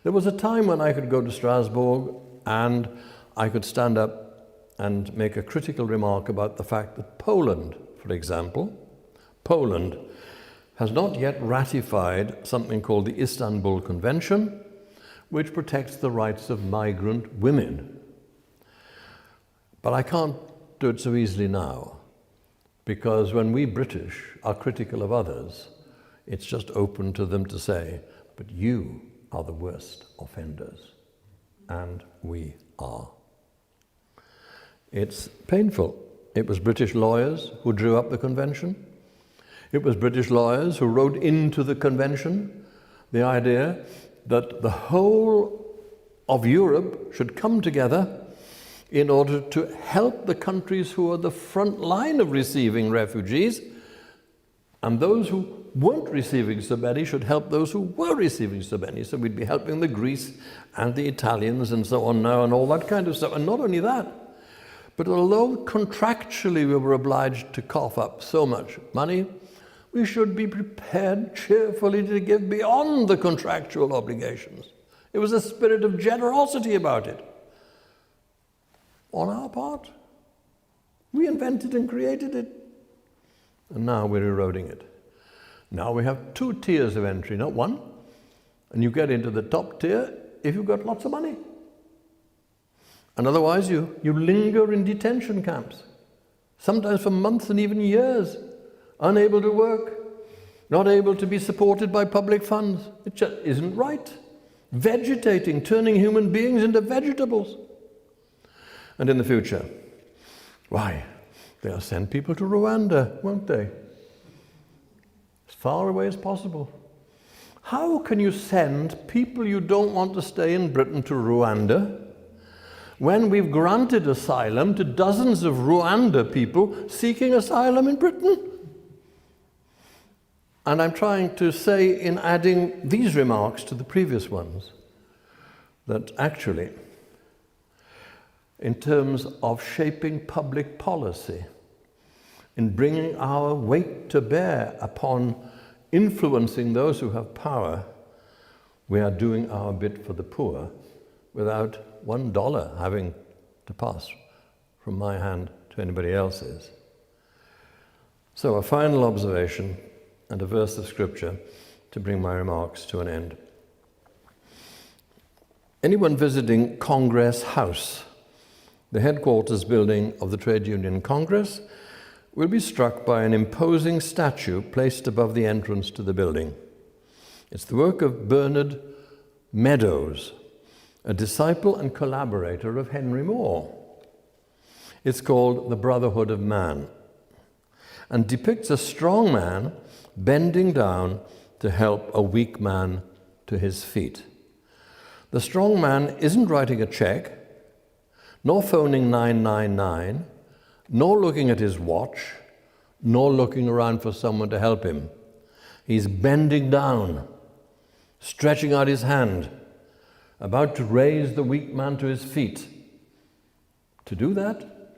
There was a time when I could go to Strasbourg and I could stand up and make a critical remark about the fact that Poland, for example, Poland has not yet ratified something called the Istanbul Convention, which protects the rights of migrant women. But I can't do it so easily now, because when we British are critical of others, it's just open to them to say, but you are the worst offenders. And we are. It's painful. It was British lawyers who drew up the convention. It was British lawyers who wrote into the convention the idea that the whole of Europe should come together in order to help the countries who are the front line of receiving refugees and those who weren't receiving so many should help those who were receiving so many. So we'd be helping the Greece and the Italians and so on now and all that kind of stuff. And not only that, but although contractually we were obliged to cough up so much money, we should be prepared cheerfully to give beyond the contractual obligations. It was a spirit of generosity about it. On our part, we invented and created it. And now we're eroding it. Now we have 2 tiers of entry, not 1. And you get into the top tier if you've got lots of money. And otherwise you linger in detention camps, sometimes for months and even years, unable to work, not able to be supported by public funds. It just isn't right. Vegetating, turning human beings into vegetables. And in the future, why, they'll send people to Rwanda, won't they? As far away as possible. How can you send people you don't want to stay in Britain to Rwanda when we've granted asylum to dozens of Rwanda people seeking asylum in Britain? And I'm trying to say, in adding these remarks to the previous ones, that actually, in terms of shaping public policy, in bringing our weight to bear upon influencing those who have power, we are doing our bit for the poor without $1 having to pass from my hand to anybody else's. So a final observation and a verse of scripture to bring my remarks to an end. Anyone visiting Congress House, the headquarters building of the Trade Union Congress, will be struck by an imposing statue placed above the entrance to the building. It's the work of Bernard Meadows, a disciple and collaborator of Henry Moore. It's called The Brotherhood of Man, and depicts a strong man bending down to help a weak man to his feet. The strong man isn't writing a check, nor phoning 999, nor looking at his watch, nor looking around for someone to help him. He's bending down, stretching out his hand, about to raise the weak man to his feet. To do that,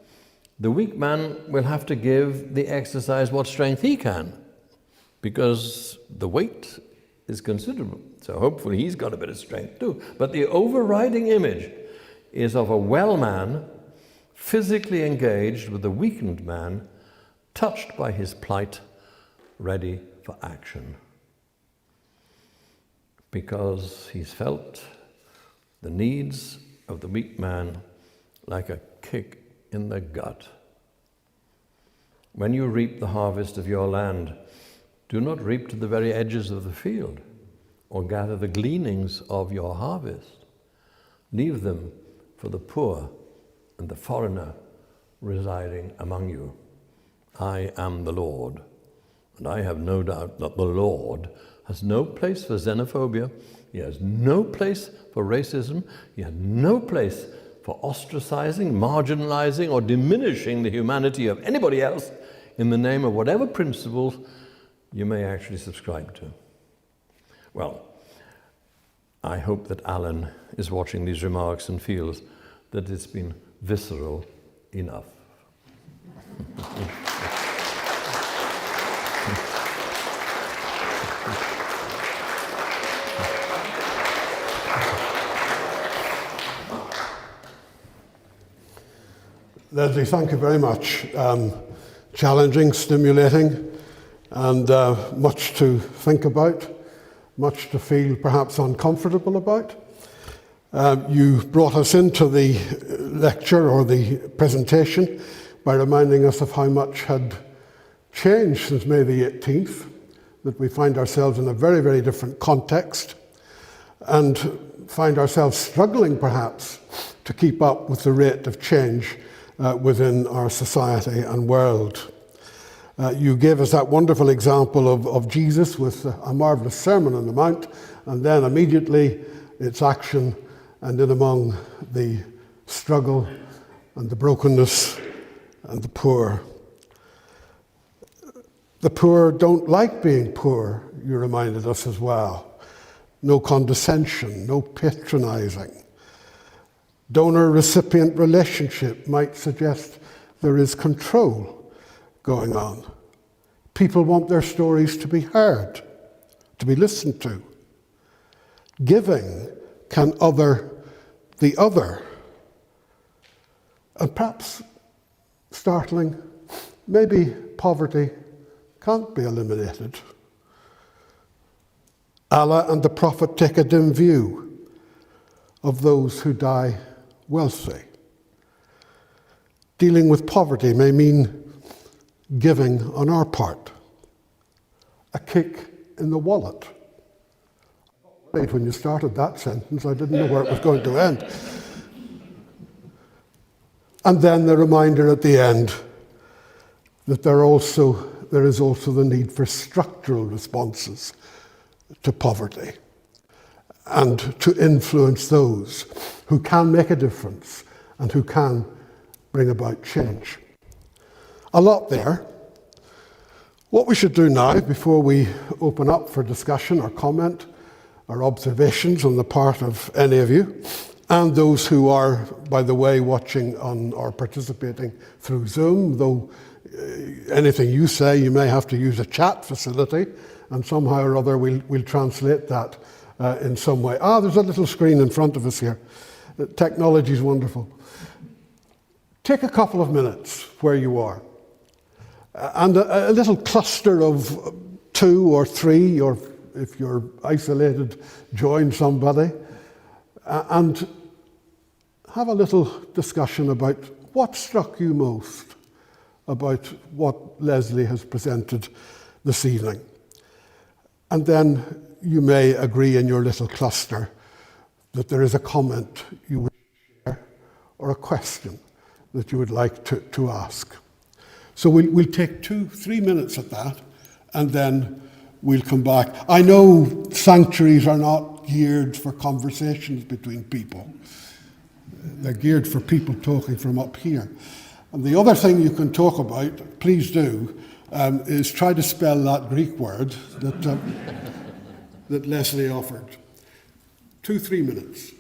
the weak man will have to give the exercise what strength he can, because the weight is considerable. So hopefully he's got a bit of strength too. But the overriding image is of a well man, physically engaged with a weakened man, touched by his plight, ready for action. Because he's felt the needs of the weak man like a kick in the gut. When you reap the harvest of your land, do not reap to the very edges of the field, or gather the gleanings of your harvest. Leave them for the poor and the foreigner residing among you. I am the Lord, and I have no doubt that the Lord has no place for xenophobia, he has no place for racism, he has no place for ostracizing, marginalizing, or diminishing the humanity of anybody else in the name of whatever principles you may actually subscribe to. Well, I hope that Alan is watching these remarks and feels that it's been visceral enough. Leslie, thank you very much. Challenging, stimulating, and much to think about, much to feel perhaps uncomfortable about. You brought us into the lecture or the presentation by reminding us of how much had changed since May the 18th, that we find ourselves in a very, very different context and find ourselves struggling perhaps to keep up with the rate of change within our society and world. You gave us that wonderful example of Jesus with a marvellous Sermon on the Mount, and then immediately its action and in among the struggle and the brokenness and the poor. The poor don't like being poor, you reminded us as well. No condescension, no patronizing. Donor-recipient relationship might suggest there is control going on. People want their stories to be heard, to be listened to. Giving can other the other. And perhaps startling, maybe poverty can't be eliminated. Allah and the Prophet take a dim view of those who die wealthy. Dealing with poverty may mean giving on our part, a kick in the wallet. When you started that sentence, I didn't know where it was going to end. And then the reminder at the end that there is also the need for structural responses to poverty and to influence those who can make a difference and who can bring about change. A lot there. What we should do now, before we open up for discussion or comment or observations on the part of any of you, and those who are, by the way, watching on or participating through Zoom, though anything you say, you may have to use a chat facility, and somehow or other we'll translate that in some way. There's a little screen in front of us here. Technology is wonderful. Take a couple of minutes where you are, and a little cluster of 2 or 3, or if you're isolated, join somebody, and have a little discussion about what struck you most about what Leslie has presented this evening. And then you may agree in your little cluster that there is a comment you would share or a question that you would like to ask. So we'll take 2-3 minutes at that, and then we'll come back. I know sanctuaries are not geared for conversations between people. They're geared for people talking from up here. And the other thing you can talk about, please do, is try to spell that Greek word that Leslie offered. 2-3 minutes.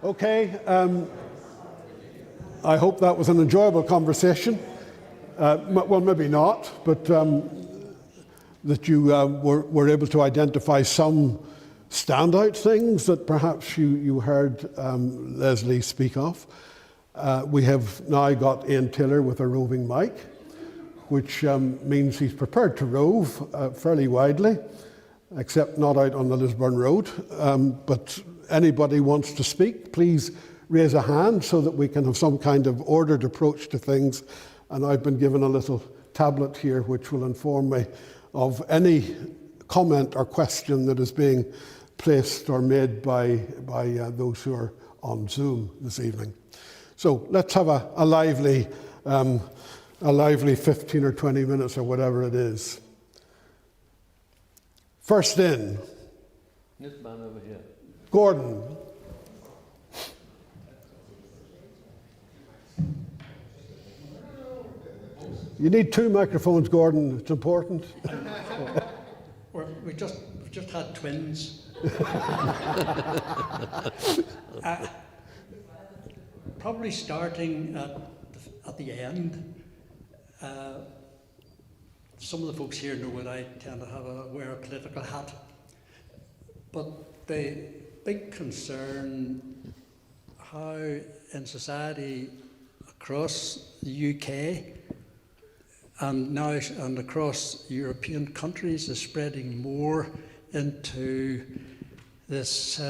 Okay, I hope that was an enjoyable conversation. Well, maybe not, but that you were able to identify some standout things that perhaps you heard Leslie speak of. We have now got Ian Taylor with a roving mic, which means he's prepared to rove fairly widely, except not out on the Lisburn Road. But anybody wants to speak, please raise a hand so that we can have some kind of ordered approach to things. And I've been given a little tablet here which will inform me of any comment or question that is being placed or made by those who are on Zoom this evening. So let's have a lively 15 or 20 minutes or whatever it is. First in. This man over here. Gordon. You need 2 microphones, Gordon. It's important. We've just had twins. Probably starting at the end. Some of the folks here know that I tend to wear a political hat. But the big concern, how in society across the UK and now and across European countries is spreading more into this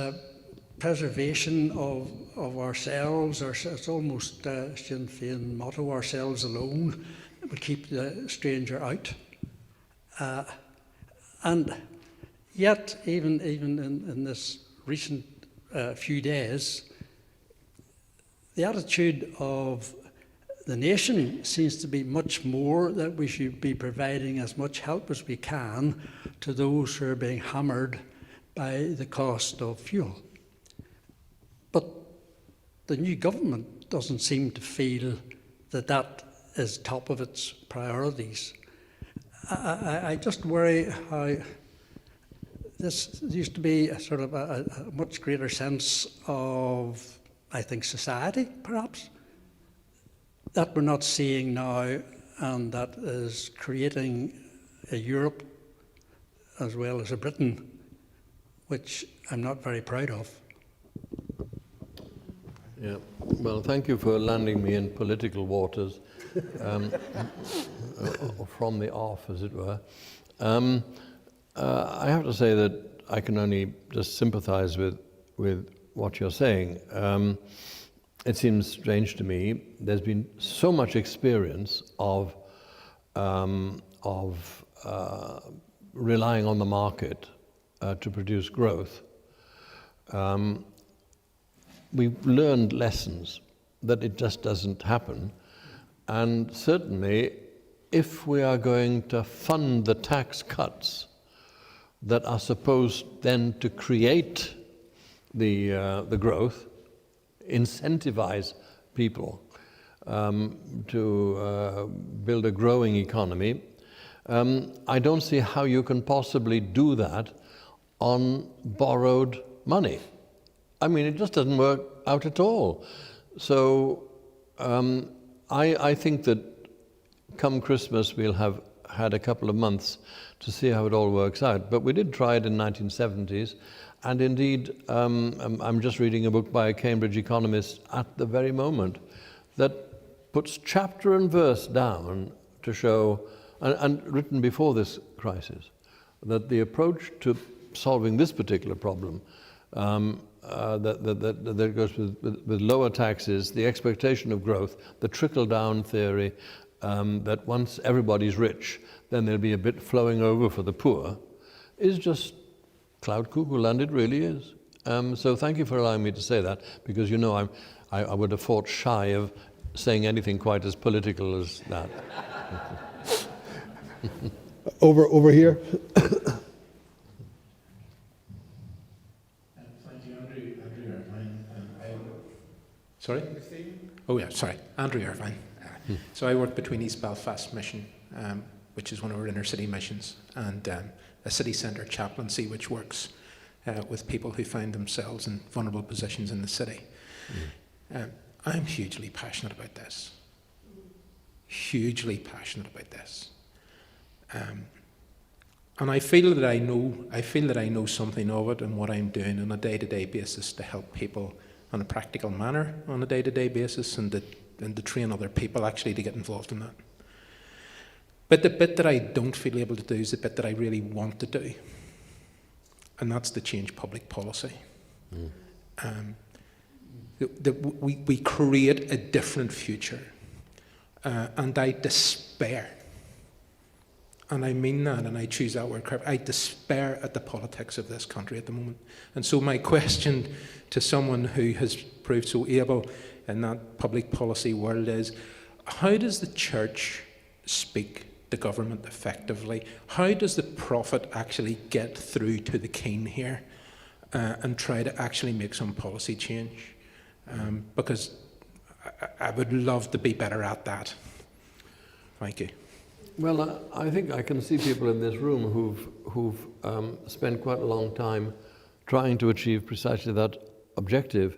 preservation of ourselves. It's almost Sinn Féin motto, ourselves alone. We keep the stranger out. And yet, even in this recent few days, the attitude of the nation seems to be much more that we should be providing as much help as we can to those who are being hammered by the cost of fuel. But the new government doesn't seem to feel that that is top of its priorities. I just worry how this used to be a sort of a much greater sense of, I think, society, perhaps, that we're not seeing now, and that is creating a Europe as well as a Britain, which I'm not very proud of. Yeah, well, thank you for landing me in political waters, from the off, as it were. I have to say that I can only just sympathize with what you're saying. It seems strange to me. There's been so much experience of relying on the market to produce growth. We've learned lessons that it just doesn't happen. And certainly, if we are going to fund the tax cuts that are supposed then to create the growth, incentivize people to build a growing economy, I don't see how you can possibly do that on borrowed money. I mean, it just doesn't work out at all. So I think that come Christmas we'll have had a couple of months to see how it all works out. But we did try it in the 1970s. And indeed, I'm just reading a book by a Cambridge economist at the very moment that puts chapter and verse down to show, and written before this crisis, that the approach to solving this particular problem, that goes with lower taxes, the expectation of growth, the trickle-down theory, that once everybody's rich, then there'll be a bit flowing over for the poor, is just cloud cuckoo land. It really is. So thank you for allowing me to say that, because you know I would have fought shy of saying anything quite as political as that. Over here. Thank you, Andrew Irvine. Sorry? Oh yeah, sorry, Andrew Irvine. So I work between East Belfast Mission, which is one of our inner city missions, and a city centre chaplaincy which works with people who find themselves in vulnerable positions in the city. I'm hugely passionate about this. Hugely passionate about this. And I feel that I know something of it and what I'm doing on a day-to-day basis to help people in a practical manner on a day-to-day basis, and to train other people actually to get involved in that. But the bit that I don't feel able to do is the bit that I really want to do, and that's to change public policy. We create a different future, and I despair. And I mean that, and I choose that word carefully. I despair at the politics of this country at the moment. And so my question to someone who has proved so able in that public policy world is, how does the church speak to government effectively? How does the prophet actually get through to the king here and try to actually make some policy change? Because I would love to be better at that. Thank you. Well, I think I can see people in this room who've spent quite a long time trying to achieve precisely that objective.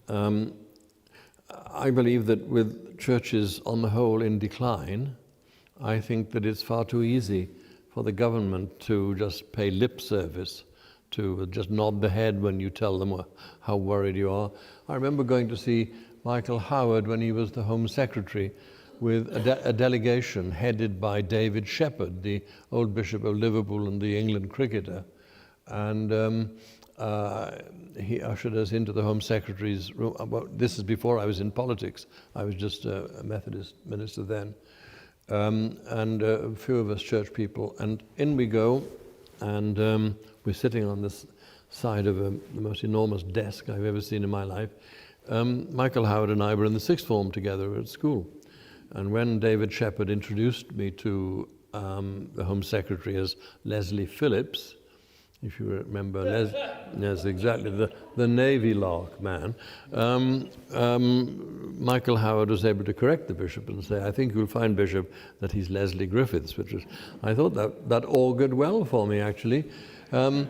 I believe that with churches on the whole in decline, I think that it's far too easy for the government to just pay lip service, to just nod the head when you tell them how worried you are. I remember going to see Michael Howard when he was the Home Secretary, with a delegation headed by David Shepherd, the old Bishop of Liverpool and the England cricketer. And he ushered us into the Home Secretary's room. Well, this is before I was in politics. I was just a Methodist minister then. And a few of us church people. And in we go, and we're sitting on this side of the most enormous desk I've ever seen in my life. Michael Howard and I were in the sixth form together at school. And when David Shepherd introduced me to the Home Secretary as Leslie Phillips, if you remember, yes, exactly, the Navy lark man, Michael Howard was able to correct the bishop and say, I think you'll find, Bishop, that he's Leslie Griffiths, which was, I thought that augured well for me, actually. And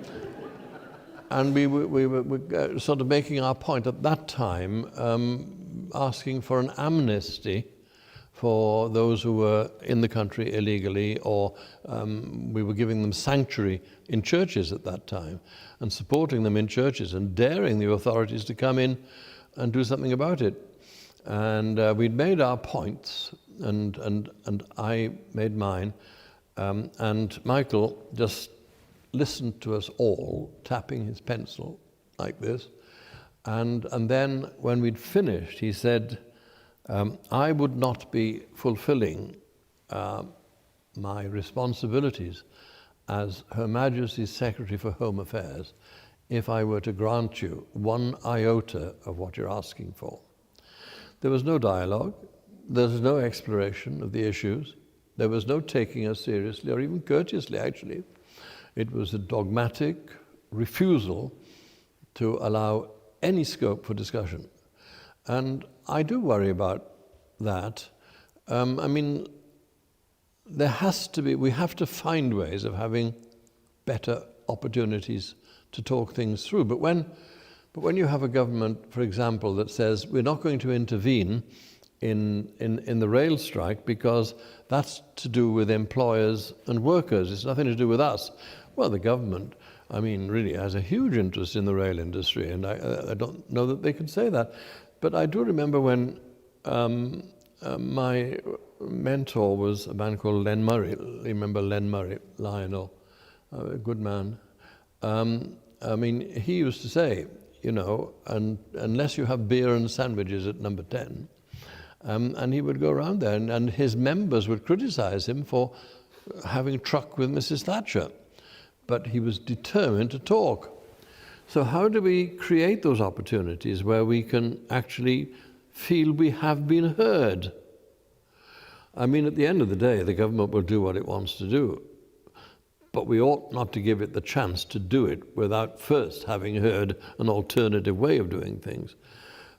we were sort of making our point at that time, asking for an amnesty for those who were in the country illegally, or we were giving them sanctuary in churches at that time and supporting them in churches and daring the authorities to come in and do something about it. And we'd made our points, and I made mine, and Michael just listened to us all, tapping his pencil like this, and then when we'd finished, he said, I would not be fulfilling my responsibilities as Her Majesty's Secretary for Home Affairs if I were to grant you one iota of what you're asking for. There was no dialogue. There was no exploration of the issues. There was no taking us seriously, or even courteously, actually. It was a dogmatic refusal to allow any scope for discussion. And I do worry about that. I mean, we have to find ways of having better opportunities to talk things through. But when you have a government, for example, that says we're not going to intervene in the rail strike because that's to do with employers and workers, it's nothing to do with us. Well, the government, I mean, really has a huge interest in the rail industry, and I don't know that they can say that. But I do remember when my mentor was a man called Len Murray. Remember Len Murray, Lionel, a good man. I mean, he used to say, you know, unless you have beer and sandwiches at number 10, and he would go around there, and his members would criticize him for having truck with Mrs. Thatcher. But he was determined to talk. So how do we create those opportunities where we can actually feel we have been heard? I mean, at the end of the day, the government will do what it wants to do, but we ought not to give it the chance to do it without first having heard an alternative way of doing things.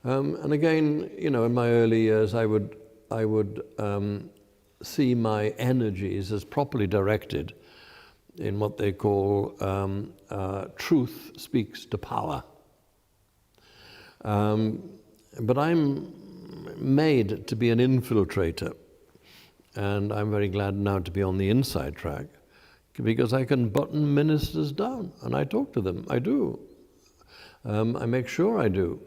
And again, you know, in my early years, I would see my energies as properly directed in what they call truth speaks to power. But I'm made to be an infiltrator, and I'm very glad now to be on the inside track, because I can button ministers down, and I talk to them. I do. I make sure I do.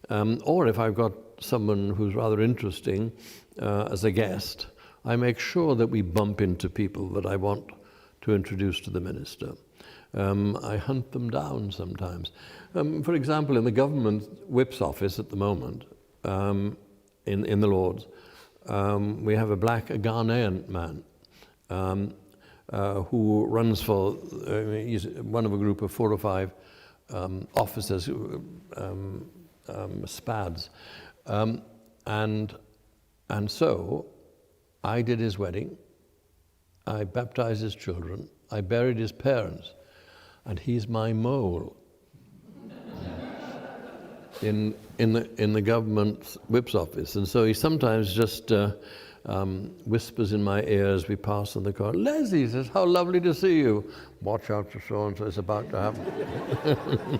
Or if I've got someone who's rather interesting as a guest, I make sure that we bump into people that I want to introduce to the minister. I hunt them down sometimes. For example, in the government whip's office at the moment, in the Lords, we have a Ghanaian man who runs for, he's one of a group of 4 or 5 officers, SPADs. And so I did his wedding, I baptized his children, I buried his parents, and he's my mole in the government whip's office. And so he sometimes just whispers in my ear as we pass in the car, "Leslie," he says, "how lovely to see you. Watch out for so-and-so, it's about to happen."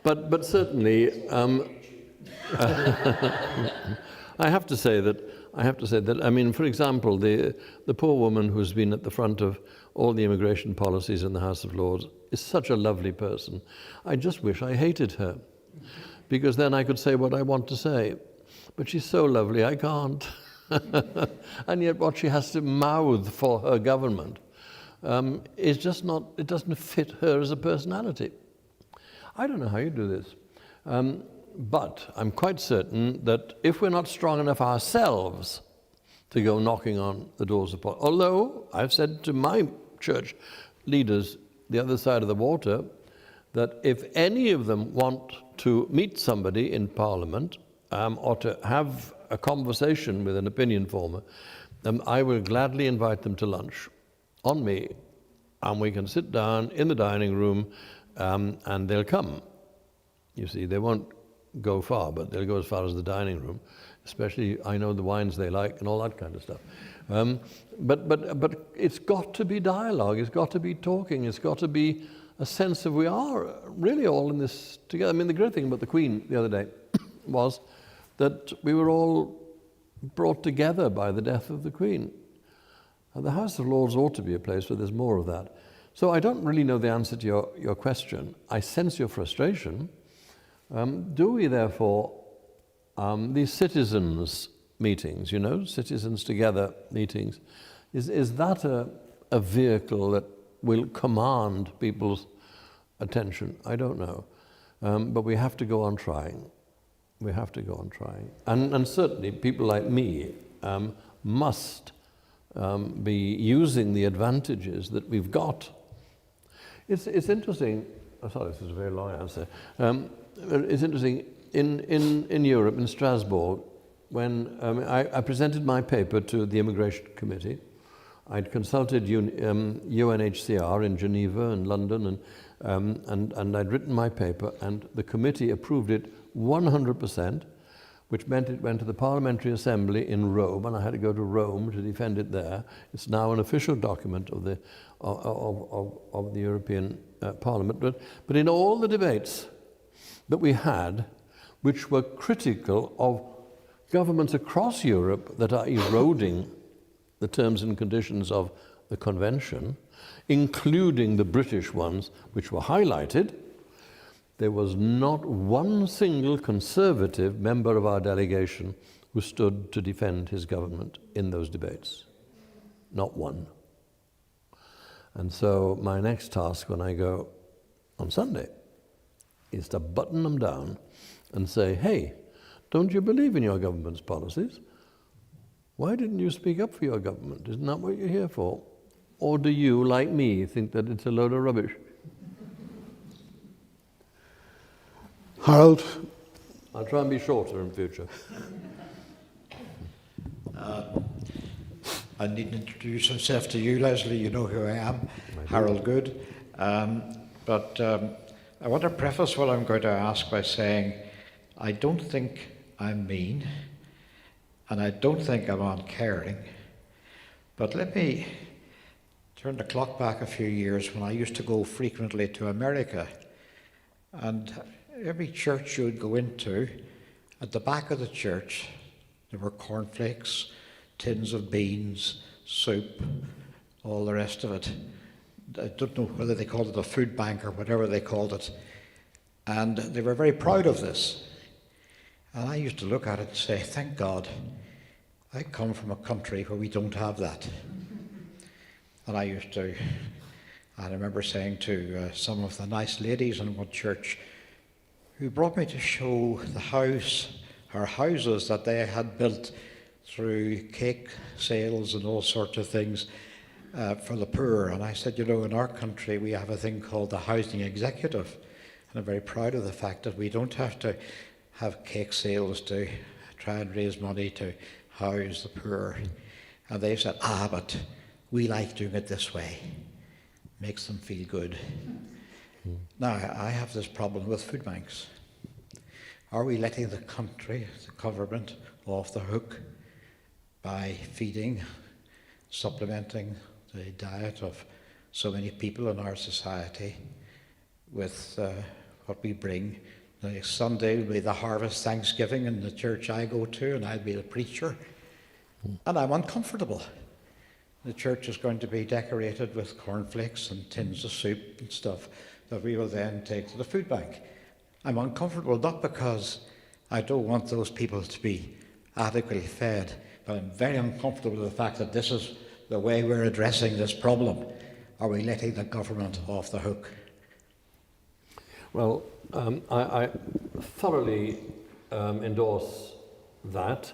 But certainly, I have to say that, I mean, for example, the poor woman who's been at the front of all the immigration policies in the House of Lords is such a lovely person. I just wish I hated her, because then I could say what I want to say. But she's so lovely, I can't. And yet what she has to mouth for her government is just not, it doesn't fit her as a personality. I don't know how you do this. But I'm quite certain that if we're not strong enough ourselves to go knocking on the doors of politics, although I've said to my church leaders the other side of the water that if any of them want to meet somebody in Parliament or to have a conversation with an opinion former, I will gladly invite them to lunch on me, and we can sit down in the dining room and they'll come. You see, they won't go far, but they'll go as far as the dining room, especially I know the wines they like and all that kind of stuff. But it's got to be dialogue, it's got to be talking, it's got to be a sense of we are really all in this together. I mean, the great thing about the Queen the other day was that we were all brought together by the death of the Queen. And the House of Lords ought to be a place where there's more of that. So I don't really know the answer to your question. I sense your frustration. Do we therefore, these citizens meetings, you know, citizens together meetings, is that a vehicle that will command people's attention? I don't know. But we have to go on trying. We have to go on trying. And certainly people like me must be using the advantages that we've got. It's interesting. Oh, sorry, this is a very long answer. It's interesting, in Europe, in Strasbourg, when I presented my paper to the Immigration Committee, I'd consulted UNHCR in Geneva and London, and I'd written my paper, and the committee approved it 100%, which meant it went to the Parliamentary Assembly in Rome, and I had to go to Rome to defend it there. It's now an official document of the European Parliament. But in all the debates that we had, which were critical of governments across Europe that are eroding the terms and conditions of the Convention, including the British ones, which were highlighted, there was not one single Conservative member of our delegation who stood to defend his government in those debates. Not one. And so my next task when I go on Sunday is to button them down and say, hey, don't you believe in your government's policies? Why didn't you speak up for your government? Isn't that what you're here for? Or do you, like me, think that it's a load of rubbish? Harold? I'll try and be shorter in future. I needn't introduce myself to you, Leslie. You know who I am, Harold Good. But I want to preface what I'm going to ask by saying I don't think I'm mean, and I don't think I'm uncaring. But let me turn the clock back a few years when I used to go frequently to America. And every church you would go into At the back of the church, there were cornflakes, tins of beans, soup, all the rest of it. I don't know whether they called it a food bank or whatever they called it. And they were very proud of this. And I used to look at it and say, thank God, I come from a country where we don't have that. And I remember saying to some of the nice ladies in one church who brought me to show the houses that they had built through cake sales and all sorts of things for the poor. And I said, you know, in our country we have a thing called the housing executive. And I'm very proud of the fact that we don't have to have cake sales to try and raise money to house the poor. And they said, but we like doing it this way. Makes them feel good. Now, I have this problem with food banks. Are we letting the country, the government, off the hook by feeding, supplementing the diet of so many people in our society with what we bring? Next Sunday will be the harvest Thanksgiving in the church I go to, and I'll be the preacher. And I'm uncomfortable. The church is going to be decorated with cornflakes and tins of soup and stuff that we will then take to the food bank. I'm uncomfortable not because I don't want those people to be adequately fed, but I'm very uncomfortable with the fact that this is the way we're addressing this problem. Are we letting the government off the hook? Well, I thoroughly endorse that.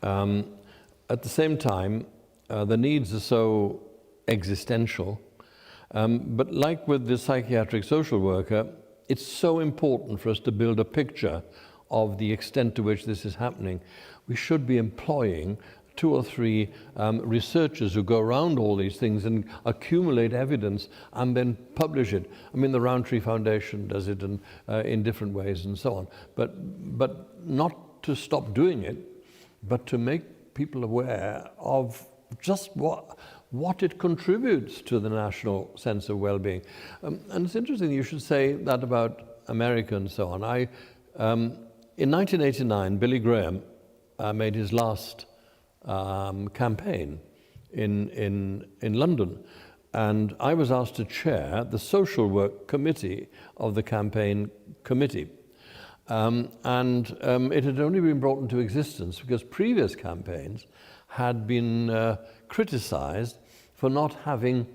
At the same time, the needs are so existential. But like with the psychiatric social worker, it's so important for us to build a picture of the extent to which this is happening. We should be employing 2 or 3 researchers who go around all these things and accumulate evidence and then publish it. I mean, the Roundtree Foundation does it in different ways and so on. But not to stop doing it, but to make people aware of just what it contributes to the national sense of well-being. And it's interesting you should say that about America and so on. In 1989, Billy Graham made his last campaign in London, and I was asked to chair the social work committee of the campaign committee. It had only been brought into existence because previous campaigns had been criticized for not having,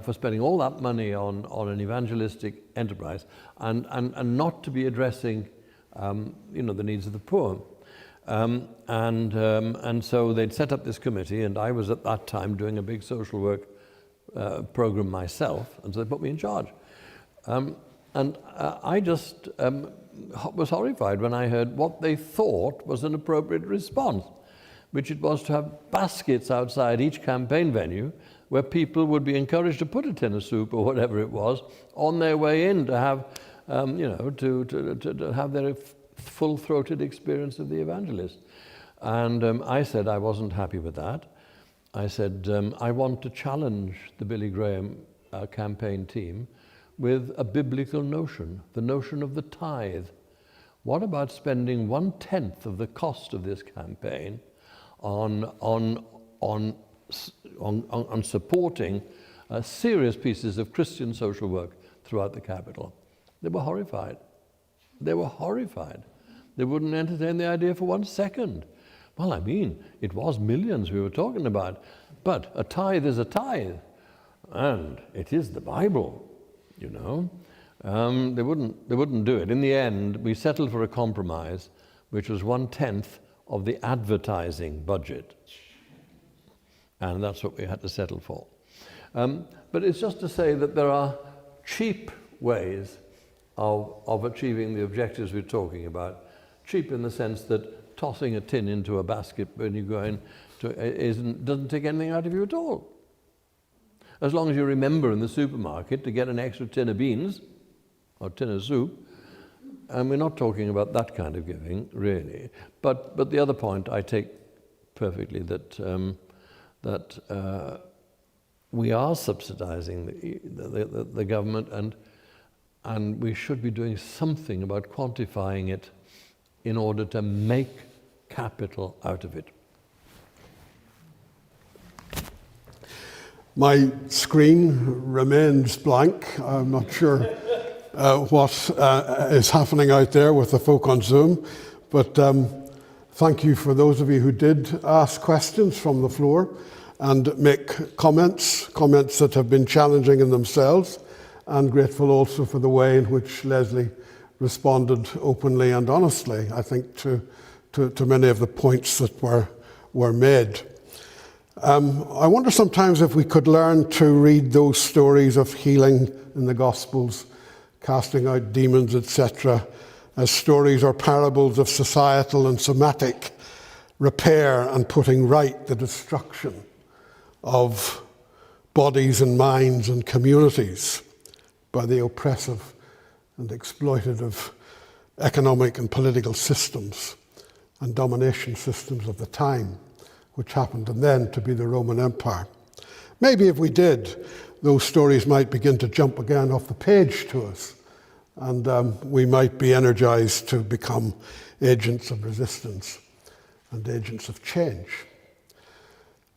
for spending all that money on an evangelistic enterprise and not to be addressing, the needs of the poor. And so they'd set up this committee, and I was at that time doing a big social work program myself, and so they put me in charge. I just was horrified when I heard what they thought was an appropriate response, which it was to have baskets outside each campaign venue where people would be encouraged to put a tin of soup or whatever it was on their way in to have, to have their full-throated experience of the evangelist. And I said I wasn't happy with that. I said, I want to challenge the Billy Graham campaign team with a biblical notion, the notion of the tithe. What about spending 1/10 of the cost of this campaign on supporting serious pieces of Christian social work throughout the capital? They were horrified. They were horrified. They wouldn't entertain the idea for 1 second. Well, I mean, it was millions we were talking about, but a tithe is a tithe, and it is the Bible, you know. They wouldn't do it. In the end, we settled for a compromise, which was 1/10 of the advertising budget, and that's what we had to settle for. But it's just to say that there are cheap ways of achieving the objectives we're talking about. Cheap in the sense that tossing a tin into a basket when you go in doesn't take anything out of you at all. As long as you remember in the supermarket to get an extra tin of beans or tin of soup, and we're not talking about that kind of giving, really. But the other point I take perfectly, that we are subsidizing the government, and we should be doing something about quantifying it in order to make capital out of it. My screen remains blank. I'm not sure what is happening out there with the folk on Zoom, but thank you for those of you who did ask questions from the floor and make comments that have been challenging in themselves, and grateful also for the way in which Leslie responded openly and honestly, I think, to many of the points that were made. I wonder sometimes if we could learn to read those stories of healing in the Gospels, casting out demons, etc., as stories or parables of societal and somatic repair and putting right the destruction of bodies and minds and communities by the oppressive and exploitative economic and political systems and domination systems of the time, which happened then to be the Roman Empire. Maybe if we did, those stories might begin to jump again off the page to us, and we might be energized to become agents of resistance and agents of change.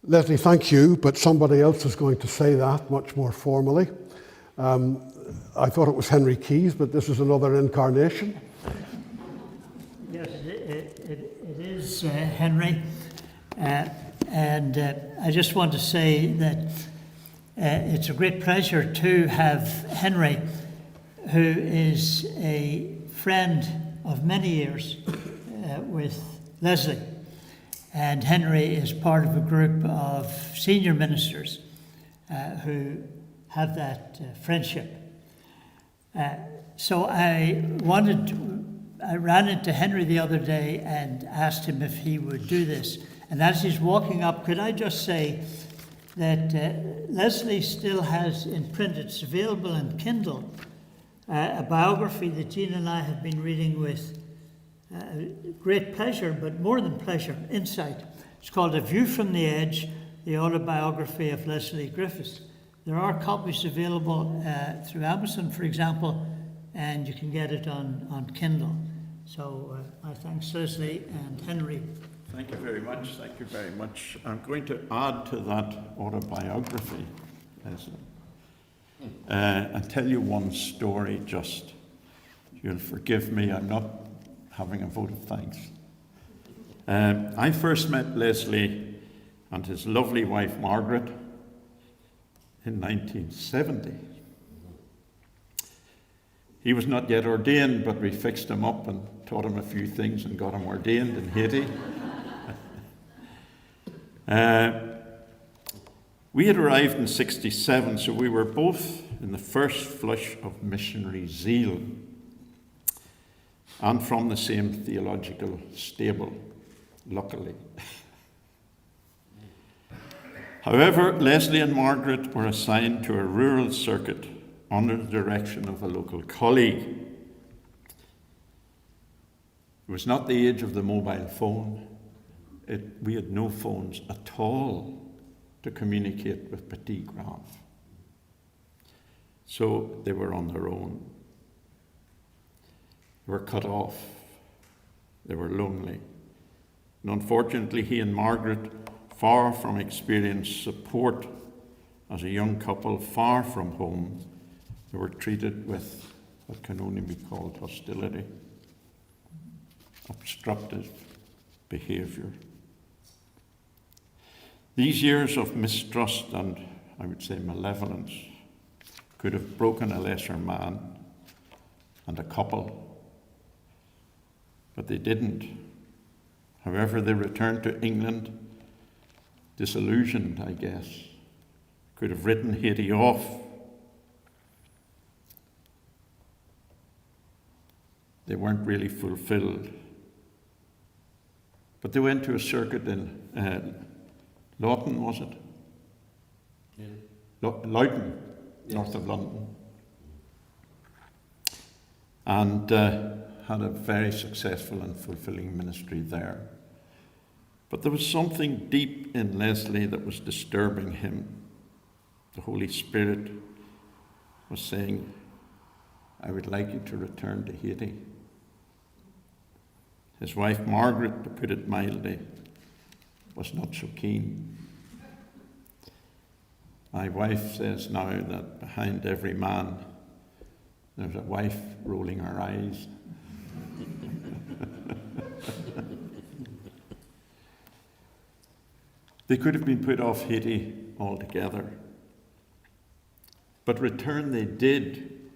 Leslie, thank you, but somebody else is going to say that much more formally. I thought it was Henry Keyes, but this is another incarnation. Yes, it is Henry. And I just want to say that it's a great pleasure to have Henry, who is a friend of many years with Leslie. And Henry is part of a group of senior ministers who have that friendship. So I ran into Henry the other day and asked him if he would do this. And as he's walking up, could I just say that Leslie still has in print, it's available in Kindle, a biography that Jean and I have been reading with great pleasure, but more than pleasure, insight. It's called A View from the Edge, the autobiography of Leslie Griffiths. There are copies available through Amazon, for example, and you can get it on Kindle. So my thanks, Leslie and Henry. Thank you very much. Thank you very much. I'm going to add to that autobiography, Leslie. I'll tell you one story just. You'll forgive me, I'm not having a vote of thanks. I first met Leslie and his lovely wife Margaret in 1970. He was not yet ordained, but we fixed him up and taught him a few things and got him ordained in Haiti. We had arrived in 67, so we were both in the first flush of missionary zeal and from the same theological stable, luckily. However, Leslie and Margaret were assigned to a rural circuit under the direction of a local colleague. It was not the age of the mobile phone. We had no phones at all to communicate with Petit Grave. So they were on their own. They were cut off. They were lonely. And unfortunately, he and Margaret, far from experienced support as a young couple, far from home, they were treated with what can only be called hostility, obstructive behaviour. These years of mistrust and, I would say, malevolence could have broken a lesser man and a couple, but they didn't. However, they returned to England, disillusioned, I guess, could have written Haiti off. They weren't really fulfilled. But they went to a circuit in Lawton, was it? Yeah. Loughton, yes. North of London. And had a very successful and fulfilling ministry there. But there was something deep in Leslie that was disturbing him. The Holy Spirit was saying, I would like you to return to Haiti. His wife Margaret, to put it mildly, was not so keen. My wife says now that behind every man there's a wife rolling her eyes. They could have been put off Haiti altogether, but return they did,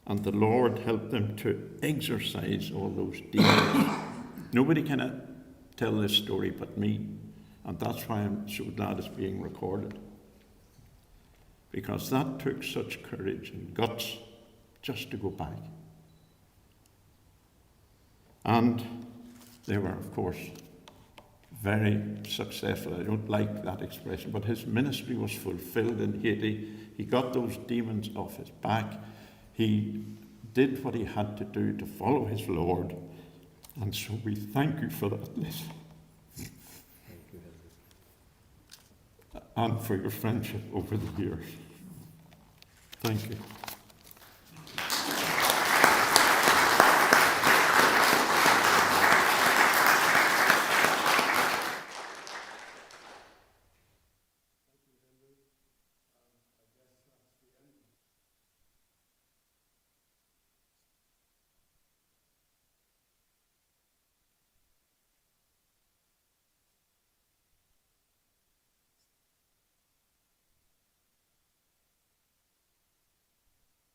and the Lord helped them to exorcise all those demons. Nobody can tell this story but me, and that's why I'm so glad it's being recorded, because that took such courage and guts just to go back. And they were, of course, very successful. I don't like that expression, but his ministry was fulfilled in Haiti. He got those demons off his back. He did what he had to do to follow his Lord. And so we thank you for that, Liz. And for your friendship over the years. Thank you.